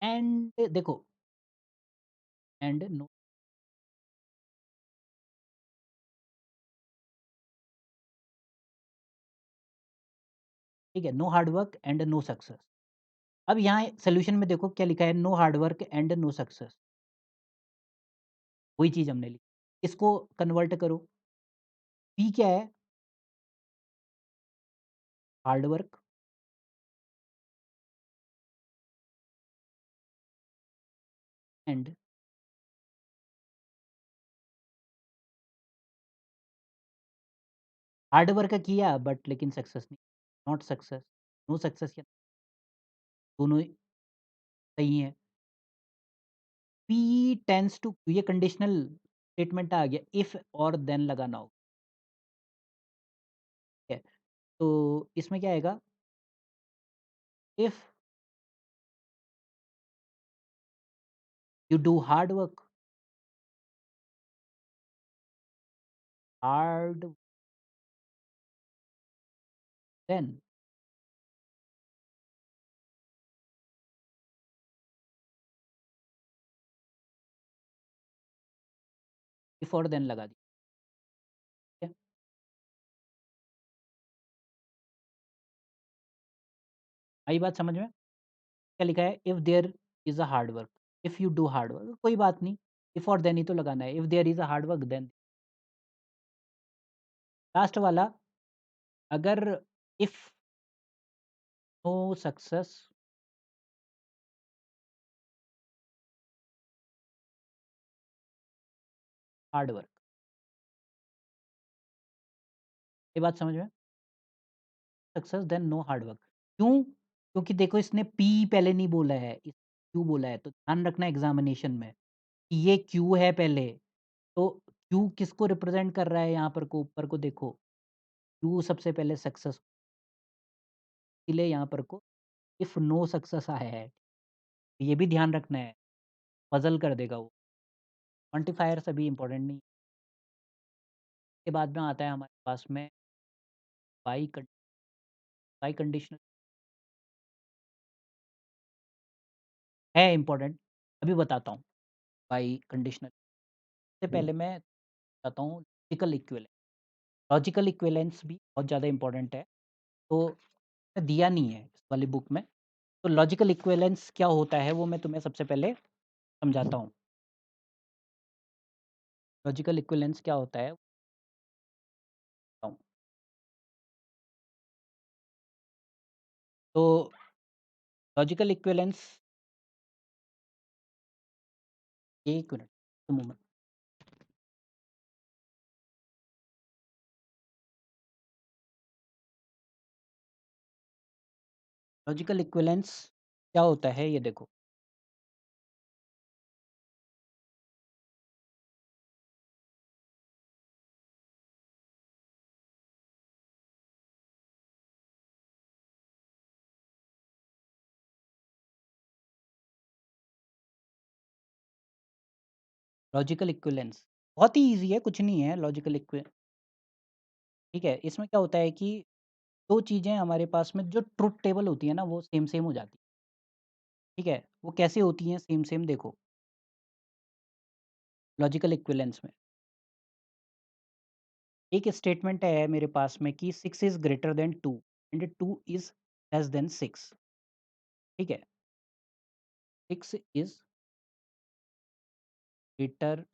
एंड, देखो, एंड नो, ठीक है? No hard work and no success. अब यहाँ सॉल्यूशन में देखो क्या लिखा है? No hard work and no success. वही चीज़ हमने लिखी। इसको कन्वर्ट करो। पी क्या है? Hard work and, hard work किया बट लेकिन सक्सेस नहीं, नॉट सक्सेस, नो सक्सेस, या दोनों ही सही हैं। पी टेंस टू, ये कंडीशनल स्टेटमेंट आ गया, इफ और देन लगाना होगा, ठीक है? तो इसमें क्या आएगा? If you do hard work, hard then before then लगा दिया, ठीक है? आई बात समझ में? क्या लिखा है? If there is a hard work, if you do hard work, कोई बात नहीं, बिफोर देन ही तो लगाना है, if there is a hard work then. Last वाला, अगर if no success hard work, ये बात समझ में? Success then no hard work, क्यों? क्योंकि देखो इसने पी पहले नहीं बोला है, क्यू बोला है, तो ध्यान रखना एग्जामिनेशन में कि ये क्यू है पहले, तो क्यू किसको रिप्रेजेंट कर रहा है? यहाँ पर को ऊपर को देखो, क्यू सबसे पहले सक्सेस, इसलिए यहाँ पर को इफ नो सक्सेस आया है, ये भी ध्यान रखना है, पजल कर देगा वो। क्वांटिफायर सभी इंपॉर्टेंट नहीं। के बाद में आता है हमारे पास में बाई बाई कंडीशनल, है इंपॉर्टेंट, अभी बताता हूँ। बाई कंडीशनल से पहले मैं बताता हूँ लॉजिकल इक्विवेलेंस। लॉजिकल इक्विवेलेंस भी बहुत ज़्यादा इंपॉर्टेंट है, तो दिया नहीं है इस वाली बुक में। तो लॉजिकल इक्विवेलेंस क्या होता है वो मैं तुम्हें सबसे पहले समझाता हूँ। लॉजिकल इक्विवेलेंस क्या होता है बताऊँ। तो लॉजिकल इक्विवेलेंस, एक मिनट, मोमेंट। लॉजिकल इक्विवेलेंस क्या होता है ये देखो। लॉजिकल इक्विवेलेंस बहुत ही ईज़ी है, कुछ नहीं है लॉजिकल इक्वि ठीक है? इसमें क्या होता है कि 2 चीज़ें हमारे पास में जो ट्रुथ टेबल होती है ना, वो सेम-सेम हो जाती है, ठीक है? वो कैसे होती हैं सेम-सेम देखो, लॉजिकल इक्विवेलेंस में। एक स्टेटमेंट है मेरे पास में कि 6 is greater than 2 and 2 is less than 6, ठीक है? 6 is greater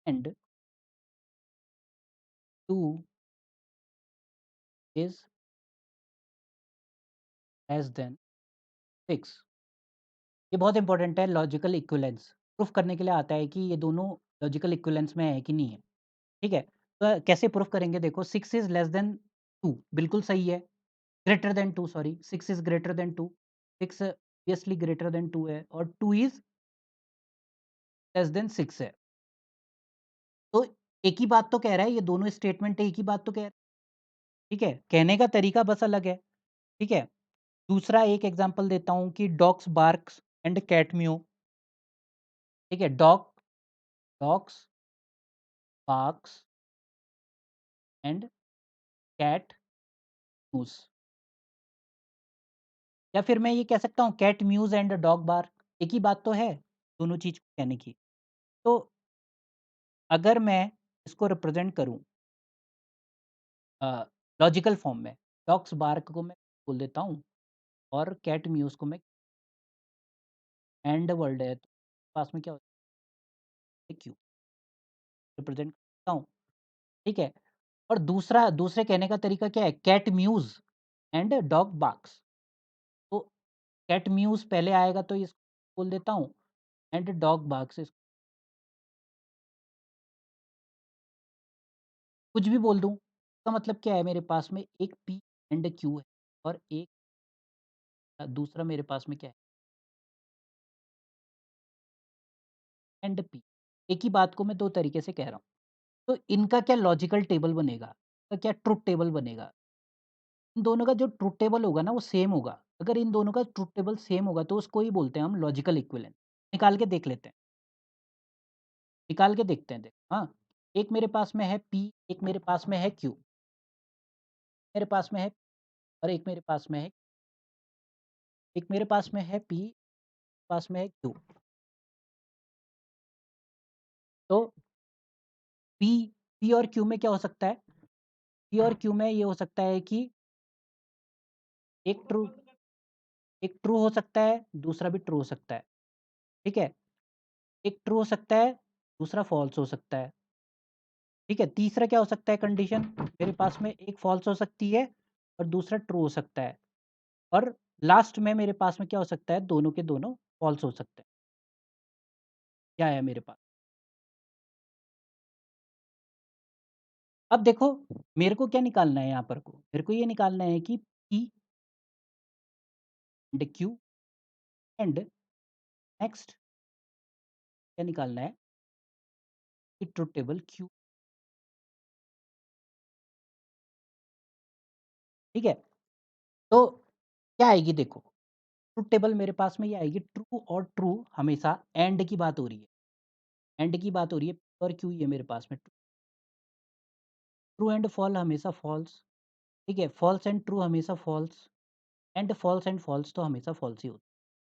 and 2 is less than 6। ये बहुत इंपॉर्टेंट है लॉजिकल इक्विवेलेंस। प्रूफ करने के लिए आता है कि ये दोनों लॉजिकल इक्विवेलेंस में है कि नहीं है, ठीक है? तो कैसे प्रूफ करेंगे देखो, 6 इज़ लेस देन 2 बिल्कुल सही है। Greater than 2 sorry, 6 is greater than 2, 6 obviously greater than 2 है और 2 इज़ लेस देन 6 है। तो एक ही बात तो कह रहा है, ये दोनों स्टेटमेंट एक ही बात तो कह रहा है, ठीक है? कहने का तरीका बस अलग है, ठीक है? दूसरा एक एग्ज़ाम्पल देता हूँ कि dogs barks and cat mew, ठीक है? Dogs barks and cat mews, या फिर मैं ये कह सकता हूँ cat mews and dog bark, एक ही बात तो है दोनों चीज़ को कहने की। तो अगर मैं इसको रिप्रेज़ेंट करूँ लॉजिकल फॉर्म में, डॉग्स बार्क को मैं बोल देता हूँ और कैट म्यूज़ को मैं एंड वर्ड है, तो पास में क्या होता है क्यू रिप्रेज़ेंट करता हूँ, ठीक है? और दूसरे कहने का तरीका क्या है? Cat mews and dog barks. तो कैट म्यूज़ पहले आएगा तो इसको बोल देता हूँ एंड डॉग बार्क्स, इस कुछ भी बोल दूँ। इसका मतलब क्या है, मेरे पास में एक पी एंड क्यू है और एक दूसरा मेरे पास में क्या है? And P. एक ही बात को मैं 2 तरीके से कह रहा हूँ। तो इनका क्या लॉजिकल टेबल बनेगा? इनका क्या ट्रुथ टेबल बनेगा? इन दोनों का जो ट्रुथ टेबल होगा ना वो सेम होगा। अगर इन दोनों का ट्रुथ टेबल सेम होगा तो उसको ही बोलते हैं हम लॉजिकल इक्विवेलेंट। निकाल के देख लेते हैं। निकाल के देखते हैं हाँ, एक मेरे पास में है पी, एक मेरे पास में है क्यू, मेरे पास में है और एक मेरे पास में है, एक मेरे पास में है पी, पास में है क्यू। तो पी पी और क्यू में क्या हो सकता है? पी और क्यू में ये हो सकता है कि एक ट्रू एक ट्रू हो सकता है, दूसरा भी ट्रू हो सकता है, ठीक है? एक ट्रू हो सकता है, दूसरा फ़ॉल्स हो सकता है, ठीक है? तीसरा क्या हो सकता है कंडीशन? मेरे पास में एक फ़ॉल्स हो सकती है और दूसरा ट्रू हो सकता है और लास्ट में मेरे पास में क्या हो सकता है? दोनों के दोनों फ़ॉल्स हो सकते हैं। क्या है मेरे पास? अब देखो, मेरे को क्या निकालना है यहाँ पर को? मेरे को ये निकालना है कि P and Q and next क्या निकालना है कि ट्रुथ टेबल क्यू, ठीक है? तो क्या आएगी देखो, ट्रुथ टेबल मेरे पास में ये आएगी ट्रू और ट्रू हमेशा एंड की बात हो रही है, एंड की बात हो रही है और क्यू ये मेरे पास में ट्रू एंड फॉल हमेशा फॉल्स, ठीक है? फॉल्स एंड ट्रू हमेशा फॉल्स एंड फॉल्स तो हमेशा फॉल्स ही होता है।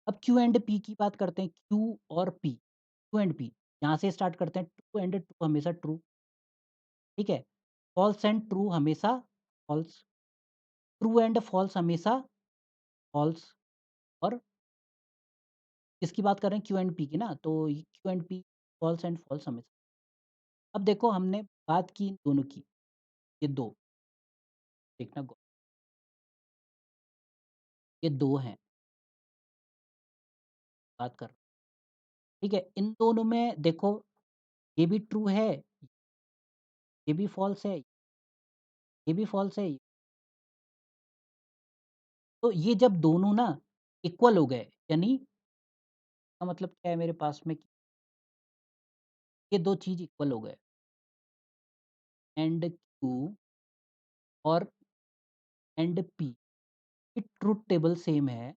अब क्यू एंड पी की बात करते हैं, क्यू और पी, क्यू एंड पी यहाँ से स्टार्ट करते हैं, ट्रू एंड ट्रू हमेशा ट्रू, ठीक है? फॉल्स एंड ट्रू हमेशा फॉल्स, ट्रू एंड फॉल्स हमेशा फॉल्स और किसकी बात कर रहे हैं? क्यू एंड पी की ना, तो ये Q and P false and false हमेशा। अब देखो हमने बात की इन दोनों की, ये 2 देखना गौ ये 2 हैं, बात कर ठीक है? इन दोनों में देखो ये भी ट्रू है, ये भी फॉल्स है, ये भी फॉल्स है। तो ये जब दोनों ना इक्वल हो गए, यानी का मतलब क्या है मेरे पास में कि ये 2 चीज़ इक्वल हो गए एंड क्यू और एंड पी की ट्रुथ टेबल सेम है,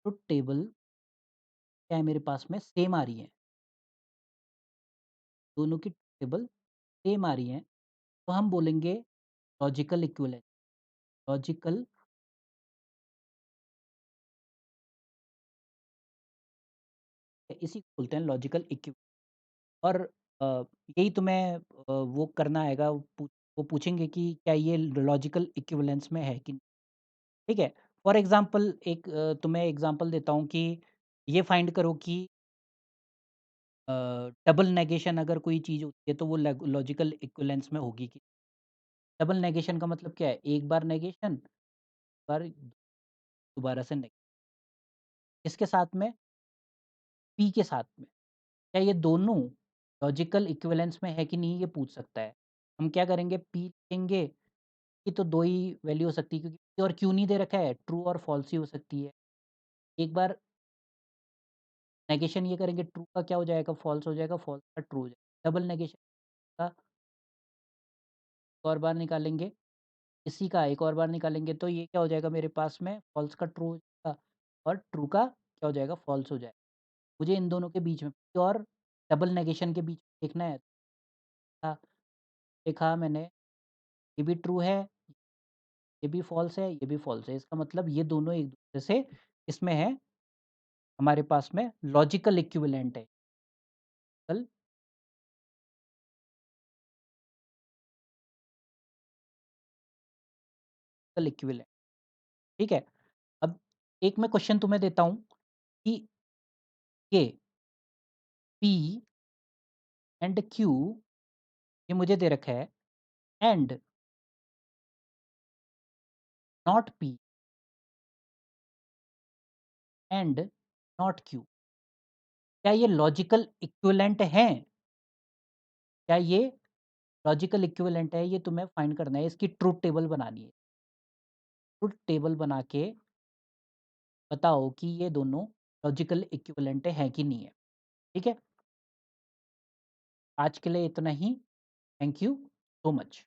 ट्रुथ टेबल क्या है मेरे पास में सेम आ रही है, दोनों की टेबल सेम आ रही है, तो हम बोलेंगे लॉजिकल इक्विवेलेंस, लॉजिकल इसी को बोलते हैं लॉजिकल इक्विवेलेंस। और यही तुम्हें वो करना आएगा, वो पूछेंगे कि क्या ये लॉजिकल इक्विवेलेंस में है कि नहीं, ठीक है? फॉर एग्ज़ाम्पल एक तुम्हें एग्ज़ाम्पल देता हूँ कि ये फाइंड करो कि अ, डबल नेगेशन अगर कोई चीज़ होती है तो वो लॉजिकल इक्विवेलेंस में होगी कि डबल नेगेशन का मतलब क्या है? एक बार नेगेशन, बार दोबारा से नेगेशन, किसके साथ में? पी के साथ में। क्या ये दोनों लॉजिकल इक्विवेलेंस में है कि नहीं ये पूछ सकता है। हम क्या करेंगे पी लिखेंगे कि तो 2 ही वैल्यू हो सकती है क्योंकि P और क्यू नहीं दे रखा है, ट्रू और फॉल्स ही हो सकती है। एक बार नेगेशन ये करेंगे ट्रू का क्या हो जाएगा फॉल्स हो जाएगा, फॉल्स का ट्रू हो जाएगा। डबल नेगेशन का एक और बार निकालेंगे, इसी का एक और बार निकालेंगे तो ये क्या हो जाएगा मेरे पास में फॉल्स का ट्रू हो जाएगा और ट्रू का क्या हो जाएगा फॉल्स हो जाएगा। मुझे इन दोनों के बीच में P और डबल नेगेशन के बीच में देखना है। देखा मैंने ये भी ट्रू है, ये भी फ़ॉल्स है, ये भी फ़ॉल्स है। इसका मतलब ये दोनों एक-दूसरे से इसमें है, हमारे पास में लॉजिकल इक्विवेलेंट है। कल कल इक्विवेलेंट, ठीक है? अब एक मैं क्वेश्चन तुम्हें देता हूँ कि ये P एंड Q ये मुझे दे रखा है and not P and not Q, क्या ये लॉजिकल इक्विवेलेंट हैं? क्या ये लॉजिकल इक्विवेलेंट है? ये तुम्हें फाइंड करना है, इसकी ट्रुथ टेबल बनानी है। ट्रुथ टेबल बना के बताओ कि ये दोनों लॉजिकल इक्विवेलेंट हैं कि नहीं है, ठीक है? आज के लिए इतना ही। Thank you so much.